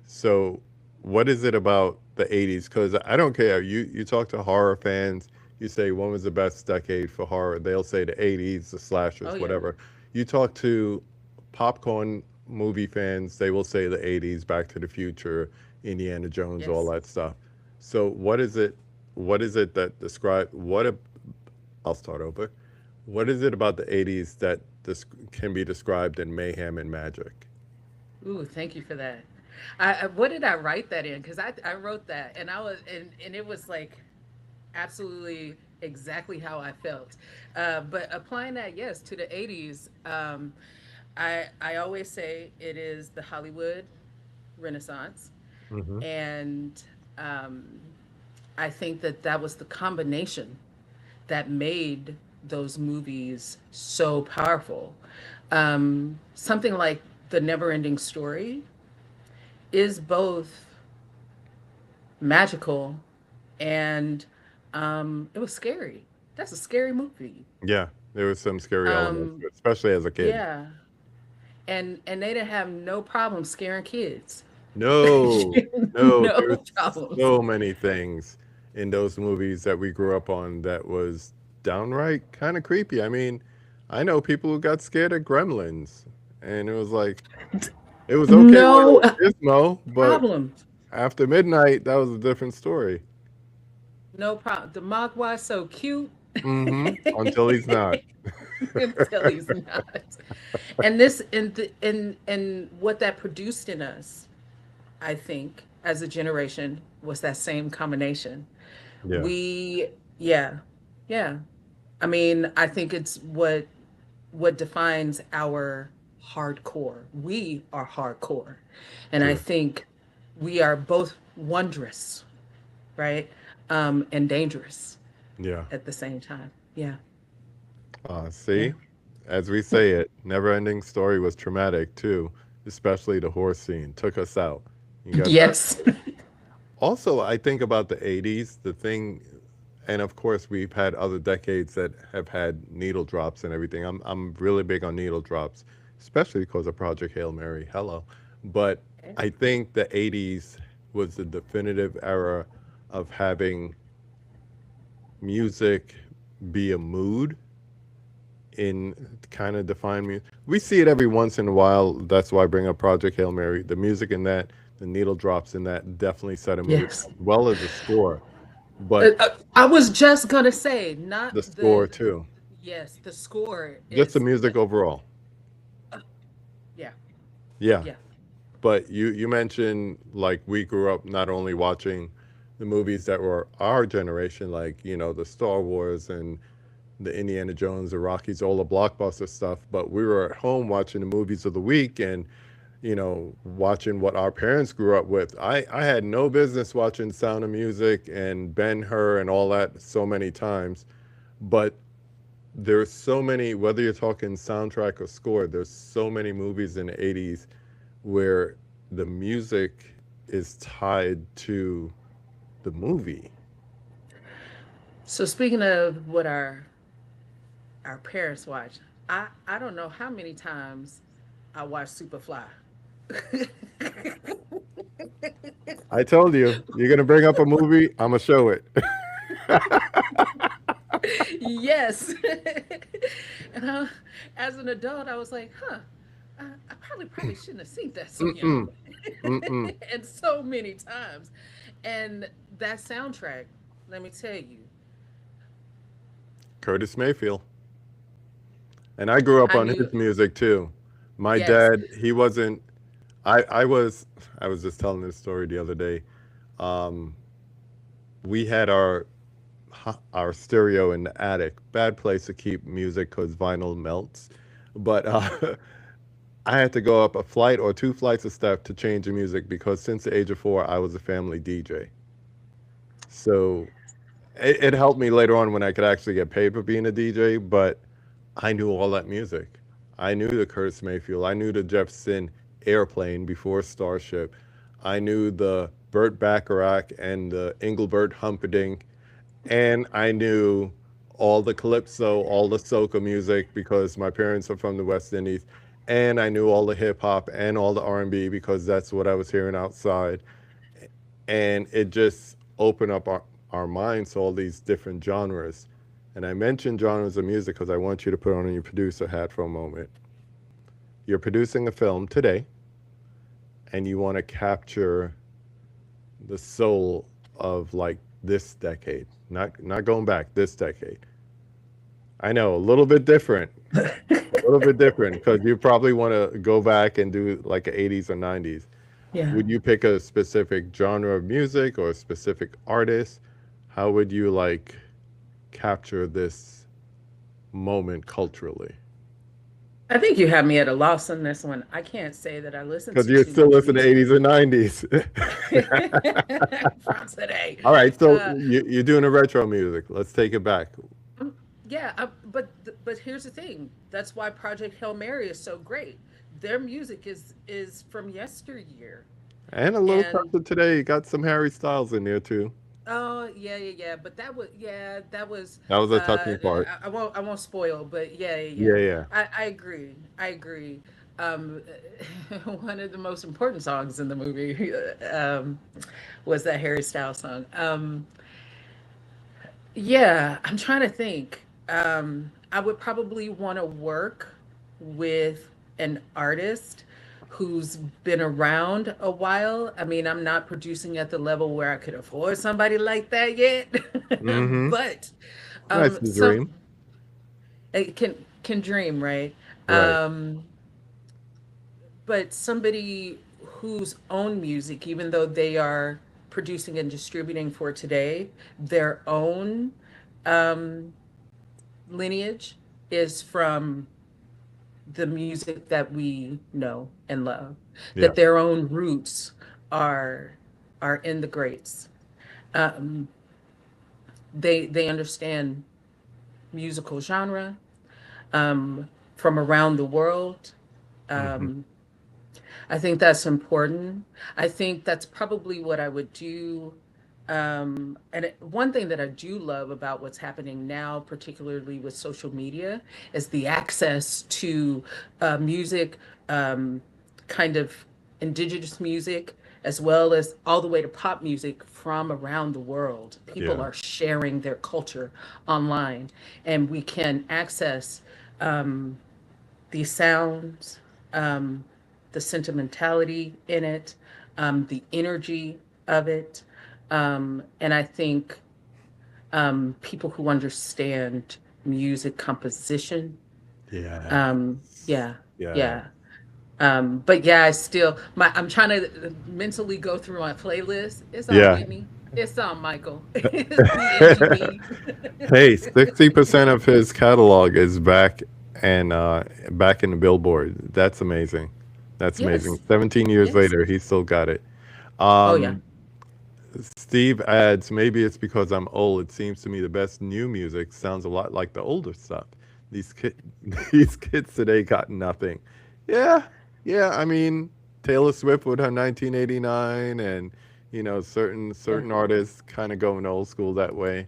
So, what is it about the 80s? Because I don't care. You talk to horror fans, you say when was the best decade for horror? They'll say the 80s, the Oh slashers, yeah. whatever. You talk to popcorn movie fans, they will say the 80s, Back to the Future, Indiana Jones, all Yes. that stuff. So, what is it? What is it that describe what? I'll start over. What is it about the 80s that this can be described in mayhem and magic? Ooh, thank you for that. What did I write that in? Because I wrote that and I was and it was like absolutely exactly how I felt. But applying that, yes, to the 80s, I always say it is the Hollywood Renaissance, Hmm. and um, I think that that was the combination that made those movies so powerful. Something like The Never Ending Story is both magical and it was scary. That's a scary movie. Yeah, there was some scary elements, Um, especially as a kid. yeah, and they didn't have no problem scaring kids. No, no, there No was problems. so many things in those movies that we grew up on that was downright kind of creepy. I mean, I know people who got scared of gremlins, and it was like, it was okay when it No was Gizmo, but problems. after midnight, that was a different story. No problem. The Mogwai's so cute Until he's not. until he's not. And this and what that produced in us, I think, as a generation, was that same combination. Yeah, We, yeah, yeah. I mean, I think it's what defines our hardcore. We are hardcore, and I true. think we are both wondrous, right, and dangerous Yeah. at the same time. Yeah, yeah. See, as we say it, never ending story was traumatic too, especially the horse scene. Took us out. You got that? Yes. Also, I think about the 80s, the thing, and of course, we've had other decades that have had needle drops and everything. I'm really big on needle drops, especially because of Project Hail Mary. Hello. But Okay. I think the 80s was the definitive era of having music be a mood in kind of define me. We see it every once in a while. That's why I bring up Project Hail Mary. The music in that, the needle drops in that definitely set a mood, Yes. as well as the score. But I was just gonna say, not the score the, too, yes, the score just the is, music overall. yeah, Yeah, yeah, but you mentioned like we grew up not only watching the movies that were our generation, like the Star Wars and the Indiana Jones, the Rockies, all the blockbuster stuff, but we were at home watching the movies of the week and watching what our parents grew up with. I had no business watching Sound of Music and Ben Hur and all that so many times, but there's so many, whether you're talking soundtrack or score, there's so many movies in the 80s where the music is tied to the movie. So speaking of what our parents watch, I don't know how many times I watched Superfly. I told you, you're going to bring up a movie, I'm going to show it. Yes. And as an adult, I was like, huh, I probably shouldn't have seen that so young. Mm-mm. Mm-mm. And so many times. And that soundtrack, let me tell you, Curtis Mayfield. And I grew up I on knew, his music too. My yes. dad, he wasn't. I was just telling this story the other day. Um, we had our stereo in the attic. Bad place to keep music because vinyl melts. But I had to go up a flight or two flights of steps to change the music because since the age of 4, I was a family DJ. So it helped me later on when I could actually get paid for being a DJ. But I knew all that music. I knew the Curtis Mayfield. I knew the Jefferson Airplane before Starship. I knew the Burt Bacharach and the Engelbert Humperdinck. And I knew all the calypso, all the soca music because my parents are from the West Indies. And I knew all the hip hop and all the R&B because that's what I was hearing outside. And it just opened up our minds to all these different genres. And I mentioned genres of music because I want you to put on your producer hat for a moment. You're producing a film today and you want to capture the soul of like this decade, not going back, this decade. I know, a little bit different because you probably want to go back and do like a 80s or 90s. Yeah. Would you pick a specific genre of music or a specific artist? How would you like capture this moment culturally? I think you have me at a loss on this one. I can't say that I listen Because to you're too still much listening to music 80s or 90s. from today. All right, so Uh, you're doing a retro music. Let's take it back. yeah, but here's the thing. That's why Project Hail Mary is so great. Their music is from yesteryear, And a little touch and of today. You got some Harry Styles in there too. oh yeah. But that was. That was a Uh, touching part. I won't spoil, but Yeah, yeah. I agree. I agree. Um, one of the most important songs in the movie was that Harry Styles song. Yeah, I'm trying to think. I would probably want to work with an artist who's been around a while. I mean, I'm not producing at the level where I could afford somebody like that yet, Mm-hmm. but That's the some dream. can dream, right? Right. Um, but somebody whose own music, even though they are producing and distributing for today, their own um, lineage is from the music that we know and love, that Yeah. their own roots are are in the greats. Um, they understand musical genre from around the world. Mm-hmm. Um, I think that's important. I think that's probably what I would do. One thing that I do love about what's happening now, particularly with social media, is the access to music, um, kind of indigenous music, as well as all the way to pop music from around the world. People Yeah. are sharing their culture online, and we can access um, these sounds, um, the sentimentality in it, the energy of it. And I think people who understand music composition, Yes. yeah, Yeah. yeah. But yeah, I'm trying to mentally go through my playlist. It's on Yeah. Whitney. It's on Michael. It's BMGB. Hey, 60% of his catalog is back and back in the Billboard. That's amazing. That's amazing. Yes. 17 years Yes. later, he still got it. Oh yeah. Um, Steve adds, maybe it's because I'm old. It seems to me the best new music sounds a lot like the older stuff. These kid, these kids today got nothing. Yeah, yeah. I mean, Taylor Swift with her 1989, and Yeah. certain artists kind of going old school that way.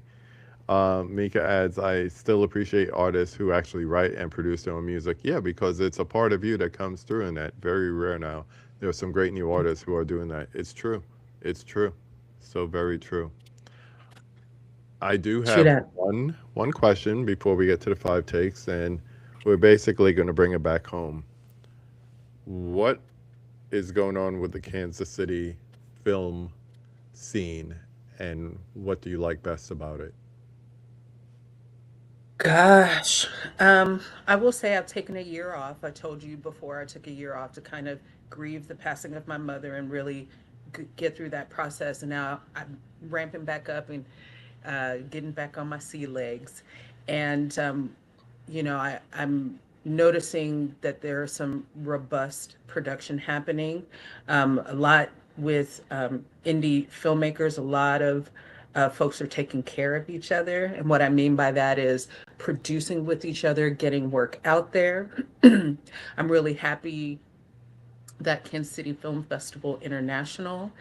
Mika adds, I still appreciate artists who actually write and produce their own music. Yeah, because it's a part of you that comes through, and that very rare now. There are some great new artists who are doing that. It's true. It's true. So very true. I do True have that. one question before we get to the five takes, and we're basically going to bring it back home. What is going on with the Kansas City film scene, and what do you like best about it? Gosh, I will say I've taken a year off. I told you before I took a year off to kind of grieve the passing of my mother and really get through that process. And now I'm ramping back up and getting back on my sea legs. And I'm noticing that there are some robust production happening. A lot with indie filmmakers. A lot of folks are taking care of each other. And what I mean by that is producing with each other, getting work out there. I'm really happy that Kansas City Film Festival International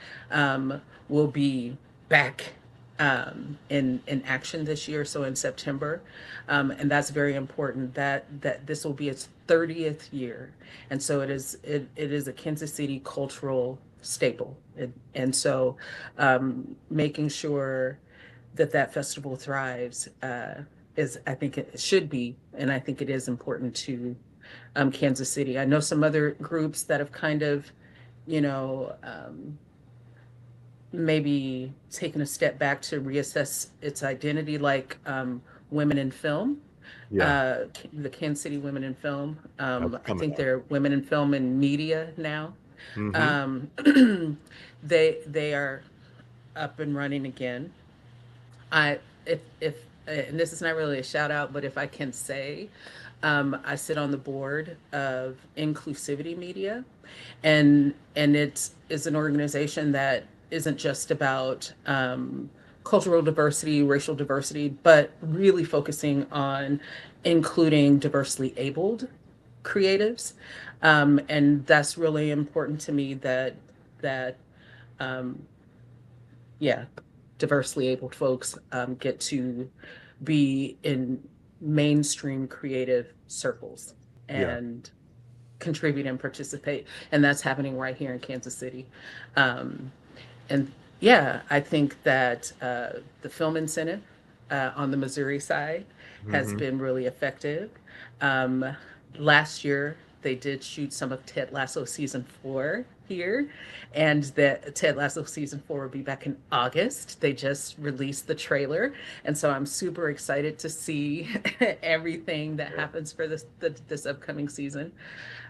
will be back in action this year, so in September, and that's very important. That this will be its 30th year, and so it is a Kansas City cultural staple, and so making sure that that festival thrives is, I think it should be, and I think it is important to Kansas City. I know some other groups that have kind of, you know, maybe taken a step back to reassess its identity, like Women in Film, Yeah, the Kansas City Women in Film. that's I coming think up. they're Women in Film and Media now. Mm-hmm. Um, they are up and running again. I if and this is not really a shout out, but if I can say, I sit on the board of Inclusivity Media, and it is an organization that isn't just about cultural diversity, racial diversity, but really focusing on including diversely abled creatives, and that's really important to me. That um, yeah, diversely abled folks get to be in mainstream creative circles Yeah. and contribute and participate. And that's happening right here in Kansas City. Um, and yeah, I think that the film incentive on the Missouri side has Mm-hmm. been really effective. Um, Last year, they did shoot some of Ted Lasso season 4 here, and that Ted Lasso season 4 will be back in August. They just released the trailer, and so I'm super excited to see everything that happens for this upcoming season.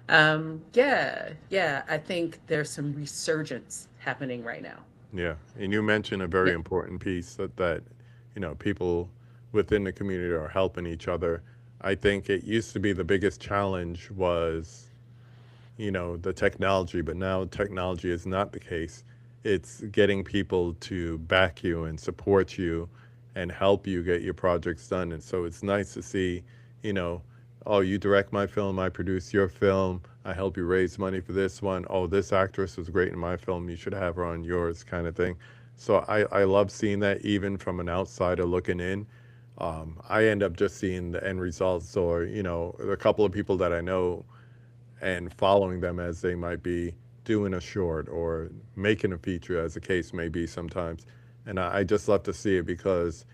Yeah, I think there's some resurgence happening right now. Yeah, and you mentioned a very Yeah, important piece that people within the community are helping each other. I think it used to be the biggest challenge was the technology, but now technology is not the case. It's getting people to back you and support you and help you get your projects done. And so it's nice to see, you know, oh, you direct my film, I produce your film, I help you raise money for this one. Oh, this actress was great in my film, you should have her on yours, kind of thing. So I love seeing that even from an outsider looking in. I end up just seeing the end results, or a couple of people that I know and following them as they might be doing a short or making a feature, as the case may be sometimes. And I just love to see it because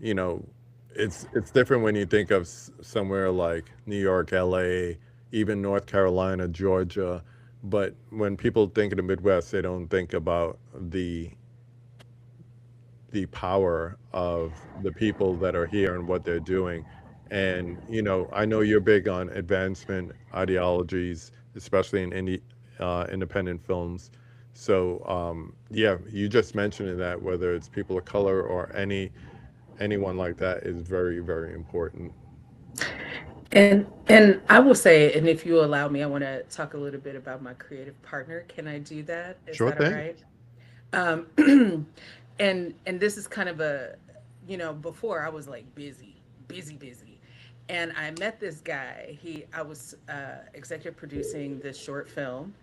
you know it's different when you think of somewhere like New York, LA, even North Carolina, Georgia. But when people think of the Midwest, they don't think about the power of the people that are here and what they're doing. And I know you're big on advancement ideologies, especially in independent films. So yeah, you just mentioning that whether it's people of color or anyone like that is very, very important. And I will say, and if you allow me, I want to talk a little bit about my creative partner. Can I do that? Is Sure that all thing. right? Um, and this is kind of a, before I was like busy, busy, busy, and I met this guy. I was executive producing this short film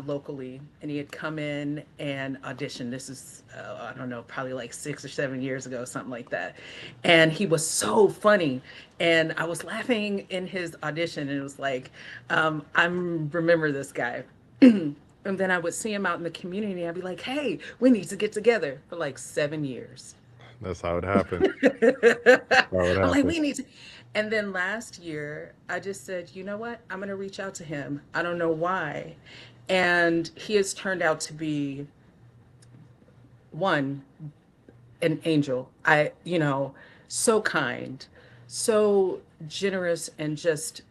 locally, and he had come in and auditioned. This is I don't know, probably like 6 or 7 years ago, something like that. And he was so funny, and I was laughing in his audition, and it was like, I remember this guy. And then I would see him out in the community. I'd be like, "Hey, we need to get together," for like 7 years. That's how it happened. How it I'm like, happened. we need to. And then last year, I just said, you know what? I'm going to reach out to him. I don't know why. And he has turned out to be one, an angel. So kind, so generous, and just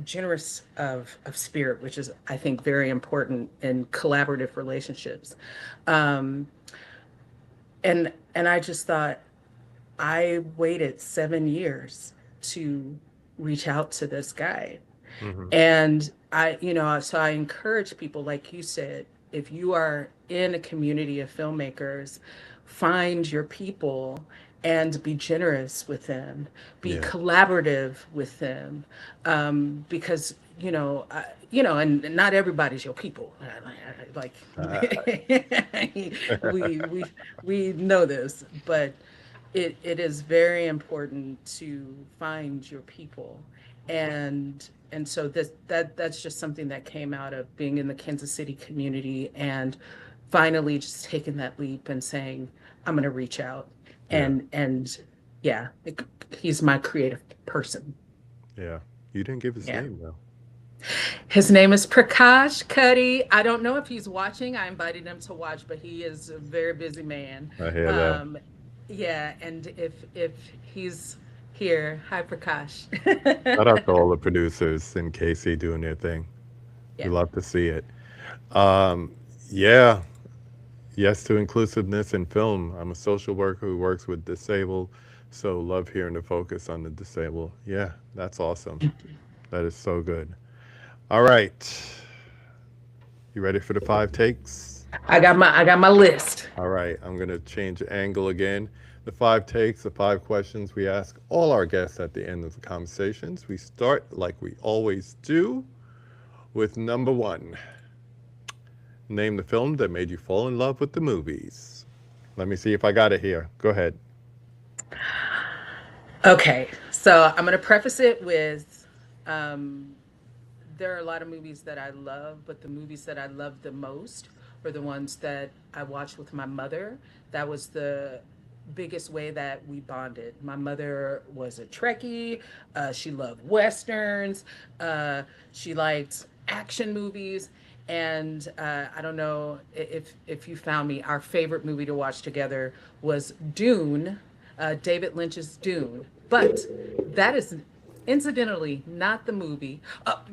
generous of spirit, which is, I think, very important in collaborative relationships. Um, and I just thought, I waited 7 years to reach out to this guy. Hmm. And so I encourage people, like you said, if you are in a community of filmmakers, find your people and be generous with them, be Yeah. collaborative with them, because and not everybody's your people. Like we we know this, but it is very important to find your people. And so that's just something that came out of being in the Kansas City community, and finally just taking that leap and saying, I'm going to reach out. Yeah. And yeah, he's my creative person. Yeah. You didn't give his Yeah. name though. His name is Prakash Cuddy. I don't know if he's watching. I invited him to watch, but he is a very busy man. I hear that. Um, yeah, and if he's here, hi Prakash. Shout out to all the producers in KC doing their thing. We Yeah. love to see it. Um, yeah. Yes to inclusiveness in film. I'm a social worker who works with disabled, so love hearing the focus on the disabled. Yeah, that's awesome. That is so good. All right. You ready for the five takes? I got my list. All right. I'm going to change the angle again. The five takes, the five questions we ask all our guests at the end of the conversations. We start like we always do with number one. Name the film that made you fall in love with the movies. Let me see if I got it here. Go ahead. Okay, so I'm gonna preface it with, um, there are a lot of movies that I love, but the movies that I love the most were the ones that I watched with my mother. That was the biggest way that we bonded. My mother was a Trekkie. She loved westerns. She liked action movies. And I don't know if you found me. Our favorite movie to watch together was Dune, David Lynch's Dune. But that is incidentally not the movie.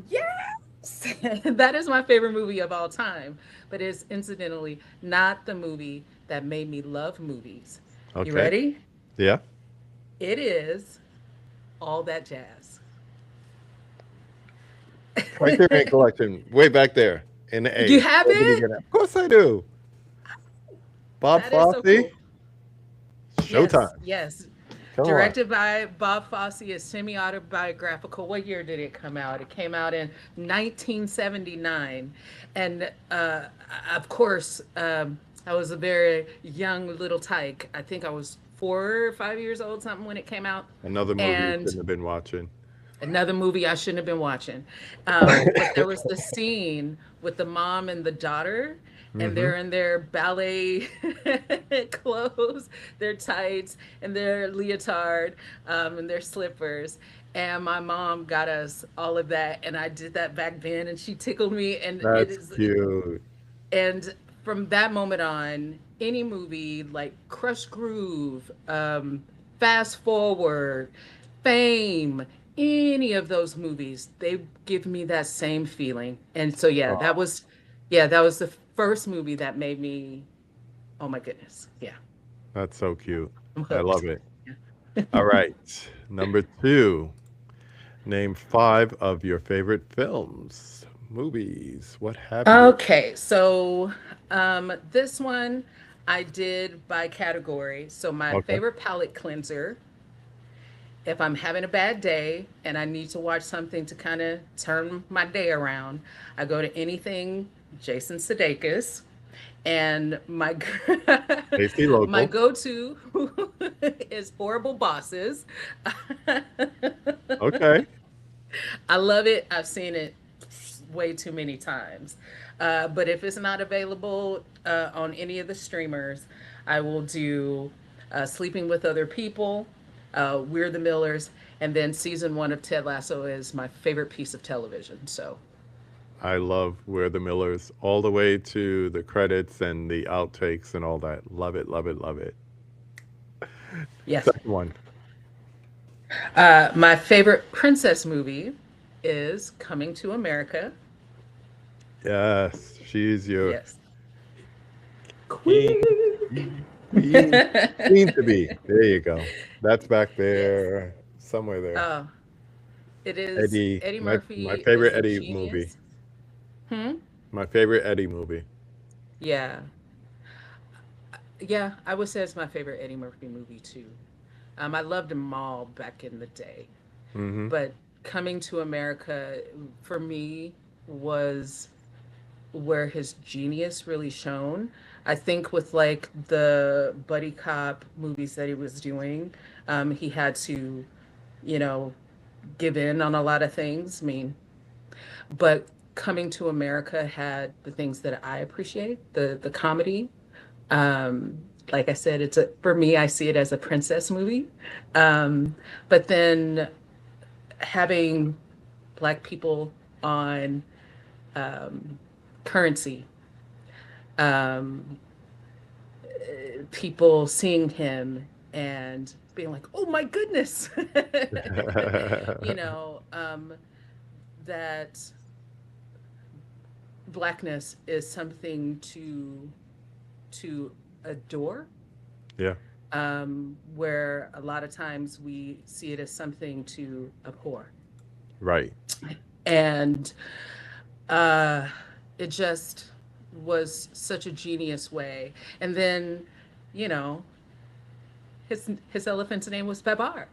Yes, that is my favorite movie of all time. But it's incidentally not the movie that made me love movies. You Okay. ready? Yeah. It is All That Jazz. Criterion Collection, way back there in the You A. have At the it? beginning. Of course I do. Bob That is so Fosse, cool. Yes, Showtime. yes. Come on. Directed by Bob Fosse, is semi-autobiographical. What year did it come out? It came out in 1979. And of course, I was a very young little tyke. I think I was 4 or 5 years old, something, when it came out. Another movie you And shouldn't have been watching. another movie I shouldn't have been watching. But there was the scene with the mom and the daughter, and Hmm. they're in their ballet clothes, their tights, and their leotard, and their slippers. And my mom got us all of that, and I did that back then, and she tickled me, and it That's is. cute. And from that moment on, any movie like Crush Groove, Fast Forward, Fame, any of those movies, they give me that same feeling. And so Oh, yeah, that was the first movie that made me, oh my goodness. Yeah, that's so cute. I'm I love hooked. it. Yeah. All right. Number two. Name 5 of your favorite films, movies, what have you. Okay, so this one I did by category. So my Okay. favorite palette cleanser, if I'm having a bad day and I need to watch something to kind of turn my day around, I go to anything Jason Sudeikis. And my Tasty my local. go-to is Horrible Bosses. Okay. I love it. I've seen it way too many times. But if it's not available on any of the streamers, I will do Sleeping with Other People, We're the Millers, and then season one of Ted Lasso is my favorite piece of television. So, I love Where the Millers, all the way to the credits and the outtakes and all that. Love it, love it, love it. yes. Second one. My favorite princess movie is Coming to America. Yes, she's your Yes. queen, Queen. queen, queen to be. There you go. That's back Yes. there, somewhere there. Oh, it is. Eddie, Eddie my Murphy favorite is a Eddie movie. genius. Hmm. My favorite Eddie movie. Yeah. Yeah, I would say it's my favorite Eddie Murphy movie too. I loved them all back in the day, Mm-hmm. but Coming to America for me was where his genius really shone. I think with like the buddy cop movies that he was doing, he had to, you know, give in on a lot of things. I mean, but Coming to America had the things that I appreciate, the comedy. Um, like I said, it's a for me, I see it as a princess movie. But then having black people on um, currency, um, people seeing him and being like, "Oh my goodness," you know, that blackness is something to adore, Yeah, where a lot of times we see it as something to abhor. right. And uh, it just was such a genius way. And then, you know, his elephant's name was Babar.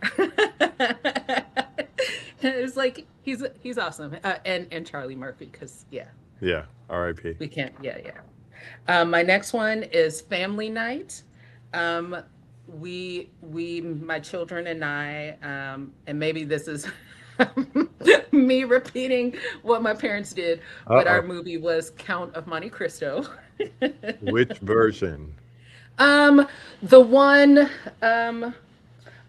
It's like he's awesome, and Charlie Murphy because yeah, Yeah, R.I.P. we can't yeah yeah. My next one is family night. Um, we my children and I, and maybe this is me repeating what my parents did, but our Uh-oh. movie was Count of Monte Cristo. Which version? um, the one, um,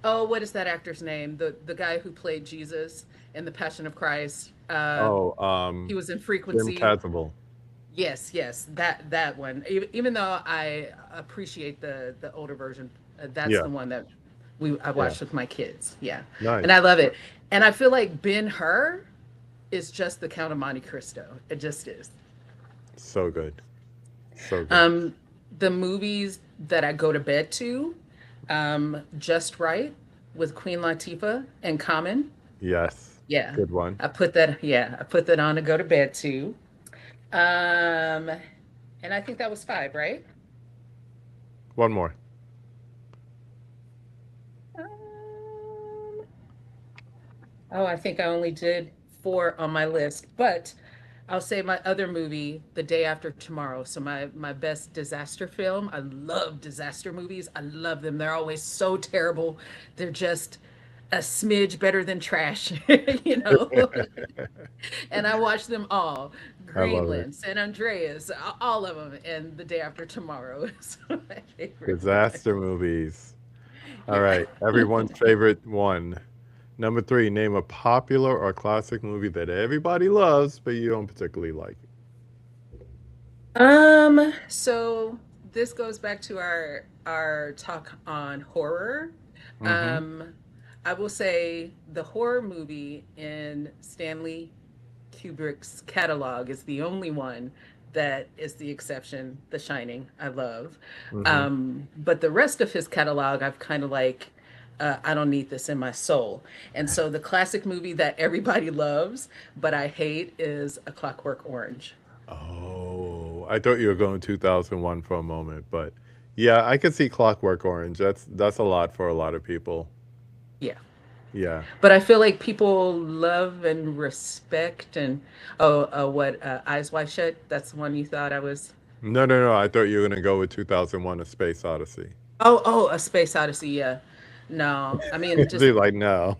oh, what is that actor's name? The guy who played Jesus in The Passion of Christ. Oh, He was in Jim Frequency. Caviezel. Yes, yes, that one. Even though I appreciate the older version, that's Yeah, the one that I yeah. watched with my kids. Yeah, and I Nice. love it. And I feel like Ben Hur is just the Count of Monte Cristo. It just is. So good. So good. Um, the movies that I go to bed to, Just Right with Queen Latifah and Common. Yes. Yeah, Good one. I put that. Yeah, I put that on to go to bed to. Um, and I think that was five, right? One more. Um, oh, I think I only did four on my list, but I'll say my other movie, The Day After Tomorrow. So my best disaster film. I love disaster movies. I love them. They're always so terrible. They're just a smidge better than trash, you know. And I watch them all. I love it. Greenland, San Andreas, all of them, and The Day After Tomorrow is my favorite one. Disaster movies. All Yeah. right. Everyone's favorite one. Number 3, name a popular or classic movie that everybody loves, but you don't particularly like. So this goes back to our talk on horror. Mm-hmm. Um, I will say the horror movie in Stanley Kubrick's catalog is the only one that is the exception. The Shining, I love. Mm-hmm. But the rest of his catalog, I've kind of like. I don't need this in my soul. And so the classic movie that everybody loves, but I hate, is A Clockwork Orange. Oh, I thought you were going 2001 for a moment, but yeah, I could see Clockwork Orange. That's a lot for a lot of people. Yeah. Yeah. But I feel like people love and respect and what Eyes Wide Shut. That's the one you thought I was. No, no, no. I thought you were gonna go with 2001: A Space Odyssey. Oh, A Space Odyssey. Yeah, no, I mean just They're like, no.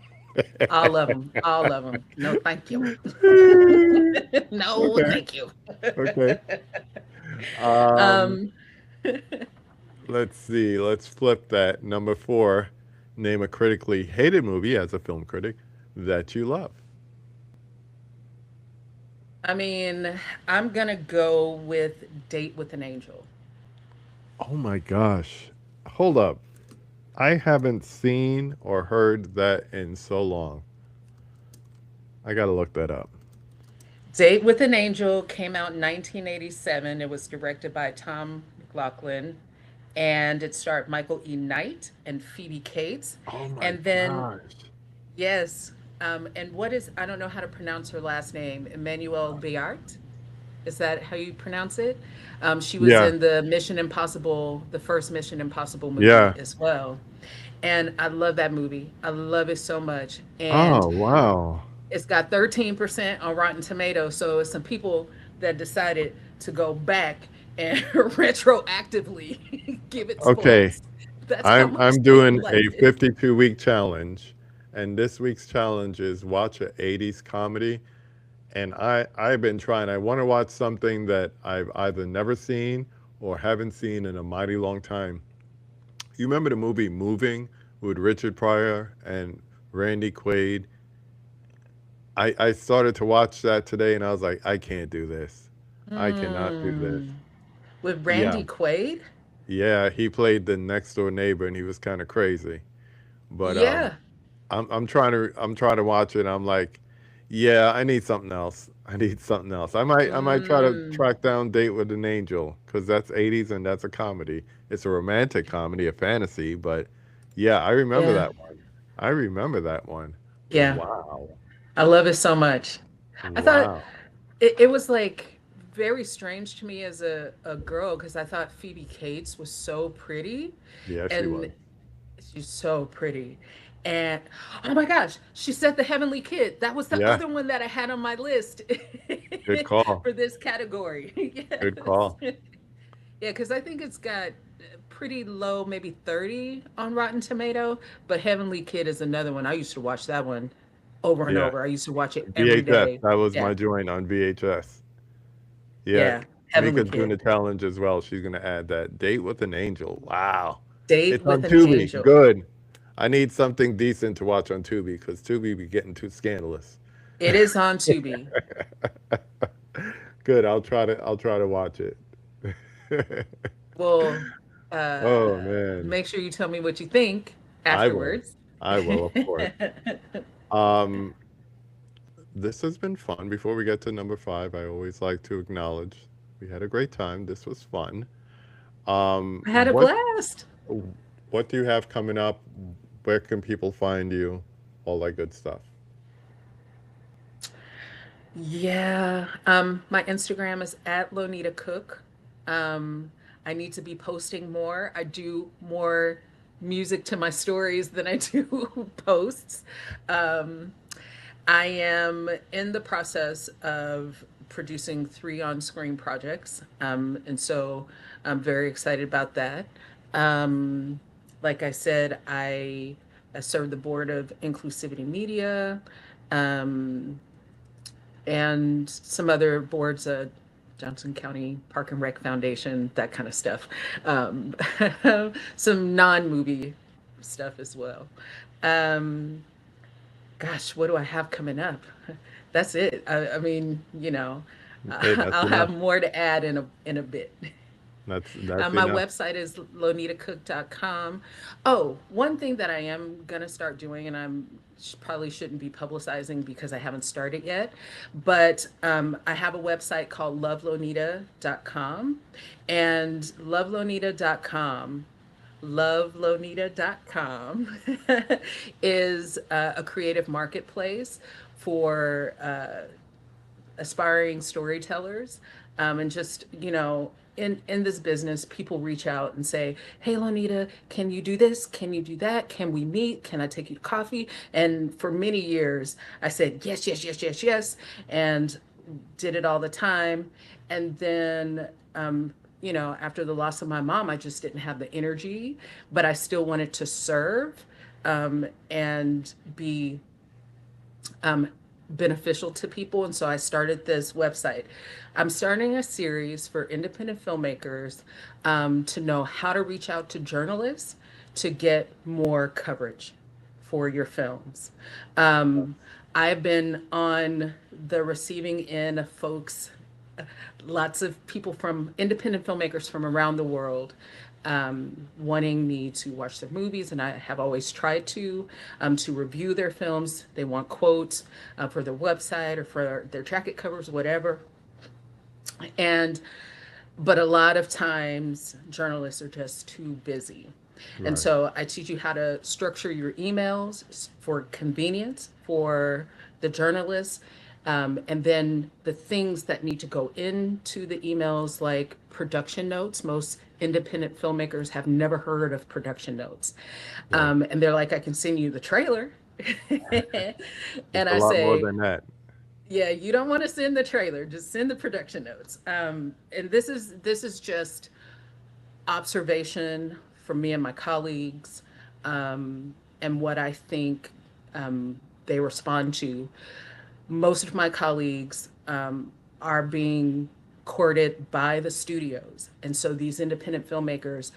all of them, all of them. No, thank you. No, Okay, thank you. okay. Um, Um, let's see. Let's flip that. Number four. Name a critically hated movie as a film critic that you love. I mean, I'm gonna go with Date with an Angel. Oh my gosh. Hold up. I haven't seen or heard that in so long. I gotta look that up. Date with an Angel came out in 1987. It was directed by Tom McLaughlin, and it starred Michael E. Knight and Phoebe Cates. Oh my And then, gosh. yes, and what is, I don't know how to pronounce her last name, Emmanuel Beart? Is that how you pronounce it? She was Yeah. in the Mission Impossible, the first Mission Impossible movie Yeah. as well. And I love that movie. I love it so much. And Oh wow. it's got 13% on Rotten Tomatoes. So it's some people that decided to go back and retroactively give it Okay. points. That's how I'm much they doing a liked it. 52-week challenge, and this week's challenge is watch a 80s comedy. And I've been trying. I want to watch something that I've either never seen or haven't seen in a mighty long time. You remember the movie Moving with Richard Pryor and Randy Quaid? I started to watch that today and I was like, I can't do this. I cannot do this. Hmm. With Yeah. Randy Quaid? Yeah, he played the next door neighbor and he was kind of crazy. But Yeah. I'm trying to watch it. I'm like, yeah, I need something else. I need something else. I might try to Mm. track down Date with an Angel because that's 80s and that's a comedy. It's a romantic comedy, a fantasy, but yeah, I remember Yeah. that one. I remember that one. Yeah. Wow. I love it so much. I thought Wow. it was like very strange to me as a girl because I thought Phoebe Cates was so pretty Yeah, she and was. she's so pretty. And oh my gosh, she said the Heavenly Kid. That was the Yeah, other one that I had on my list good call. for this category. Good Yes. call. Yeah, because I think it's got pretty low, maybe 30 on Rotten Tomato, but Heavenly Kid is another one. I used to watch that one over and Yeah. over. I used to watch it every VHS. day. That was Yeah, my joint on VHS. Yeah. yeah, Heavenly Mika's doing Kid. the challenge as well. She's gonna add that. Date with an Angel. Wow. Date It's on with an Tubi. Angel. Good. I need something decent to watch on Tubi because Tubi be getting too scandalous. It is on Tubi. Good. I'll try to watch it. Well, Oh man. make sure you tell me what you think I will. afterwards. I will, of course. Um, this has been fun. Before we get to number five, I always like to acknowledge we had a great time. This was fun. Um, I had a what blast. what do you have coming up? Where can people find you? All that good stuff. Yeah. My Instagram is at Lonita Cook. I need to be posting more. I do more music to my stories than I do posts. Um, I am in the process of producing three on-screen projects, and so I'm very excited about that. Um, like I said, I serve the board of Inclusivity Media, um, and some other boards, Johnson County Park and Rec Foundation, that kind of stuff. Um, some non-movie stuff as well. Um, Gosh, what do I have coming up? That's it. I mean, Hey, that's I'll have enough. more to add in a bit. That's My enough. website is lonitacook.com. Oh, one thing that I am gonna start doing, and probably shouldn't be publicizing because I haven't started yet, but I have a website called lovelonita.com, and lovelonita.com lovelonita.com is a creative marketplace for aspiring storytellers, and just, in this business, people reach out and say, hey Lonita, can you do this, can you do that, can we meet, can I take you to coffee? And for many years I said yes, yes, yes, yes, yes, and did it all the time. And then, after the loss of my mom, I just didn't have the energy, but I still wanted to serve, and be um, beneficial to people. And so I started this website. I'm starting a series for independent filmmakers, to know how to reach out to journalists to get more coverage for your films. Um, I've been on the receiving end of folks, lots of people from independent filmmakers from around the world, wanting me to watch their movies, and I have always tried to review their films. They want quotes for their website or for their jacket covers, whatever. And but a lot of times journalists are just too busy. And Right. so I teach you how to structure your emails for convenience for the journalists. And then the things that need to go into the emails, like production notes. Most independent filmmakers have never heard of production notes. Right. And they're like, I can send you the trailer. It's And a I lot more say, than that. yeah, you don't want to send the trailer, just send the production notes. And this is just observation from me and my colleagues, and what I think they respond to. Most of my colleagues are being courted by the studios. And so these independent filmmakers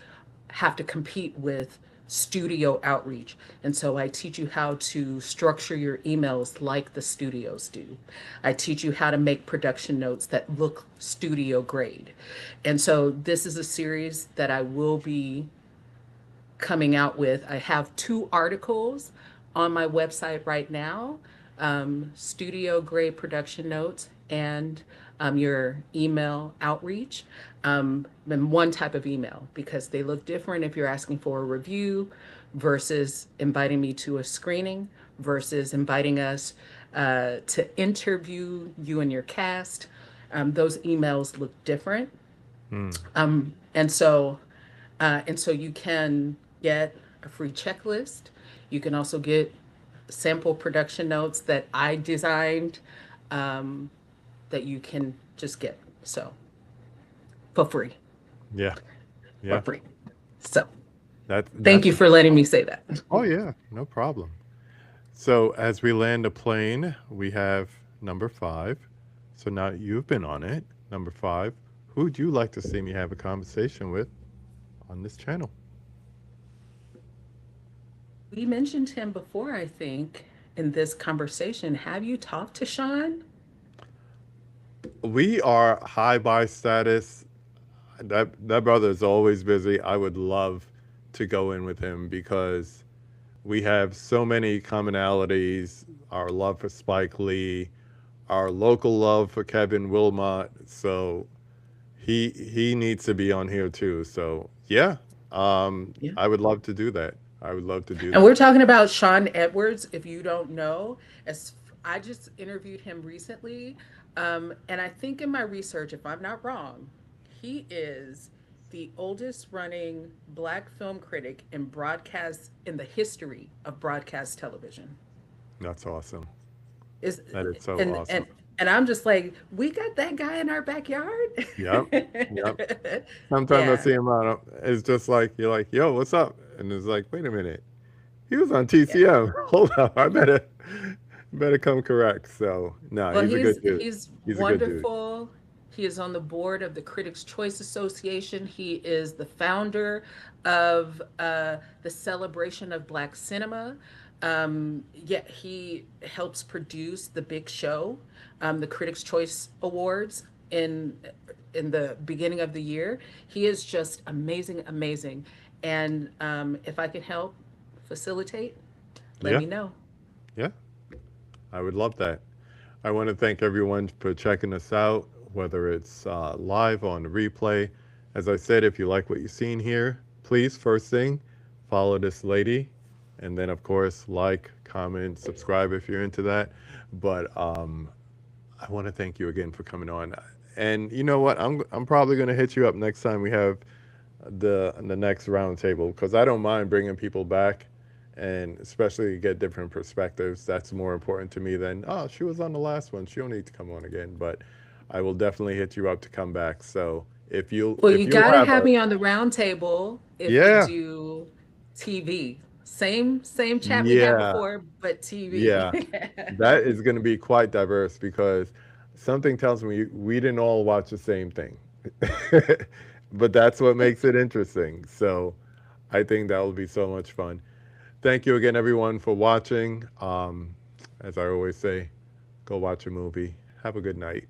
have to compete with studio outreach. And so I teach you how to structure your emails like the studios do. I teach you how to make production notes that look studio grade. And so this is a series that I will be coming out with. I have 2 articles on my website right now, studio grade production notes and your email outreach, and one type of email, because they look different if you're asking for a review versus inviting me to a screening versus inviting us to interview you and your cast. Those emails look different. Hmm. And so you can get a free checklist. You can also get sample production notes that I designed, um, that you can just get. So for free, Yeah. for Yeah. free. So thank That's you for letting me say that. oh yeah, no problem. So as we land a plane, we have number 5. So now you've been on it. Number 5. Who'd you like to see me have a conversation with on this channel? We mentioned him before, I think, in this conversation. Have you talked to Sean? We are high by status. That brother is always busy. I would love to go in with him because we have so many commonalities. Our love for Spike Lee, our local love for Kevin Wilmot. So he needs to be on here too. So yeah, Yeah. I would love to do that. I would love to do And that. we're talking about Sean Edwards, if you don't know. As I just interviewed him recently, and I think in my research, if I'm not wrong, he is the oldest running Black film critic in the history of broadcast television. That's awesome. Is That is so and awesome. and and I'm just like, we got that guy in our backyard. Yep. Yep. Sometimes I Yeah, see him on. It's just like you're like, "Yo, what's up?" And it's like, "Wait a minute, he was on yeah. TCM. Hold up, I better come correct." So, no, Well, he's a good dude. he's He's a good dude. wonderful. He is on the board of the Critics' Choice Association. He is the founder of the Celebration of Black Cinema. Yeah, he helps produce the big show, the Critics' Choice Awards in the beginning of the year. He is just amazing, amazing. And if I can help facilitate, let Yeah, me know. yeah, I would love that. I want to thank everyone for checking us out, whether it's live or on the replay. As I said, if you like what you've seen here, please, first thing, follow this lady. And then, of course, like, comment, subscribe if you're into that. But I want to thank you again for coming on. And you know what? I'm probably going to hit you up next time we have the next roundtable because I don't mind bringing people back, and especially get different perspectives. That's more important to me than, oh, she was on the last one, she don't need to come on again. But I will definitely hit you up to come back. So Well, if you you got to have have a, me on the round table if we yeah, do TV. Same chat we had yeah, before, but TV. yeah, that is going to be quite diverse because something tells me we didn't all watch the same thing. But that's what makes it interesting. So I think that will be so much fun. Thank you again, everyone, for watching. As I always say, go watch a movie. Have a good night.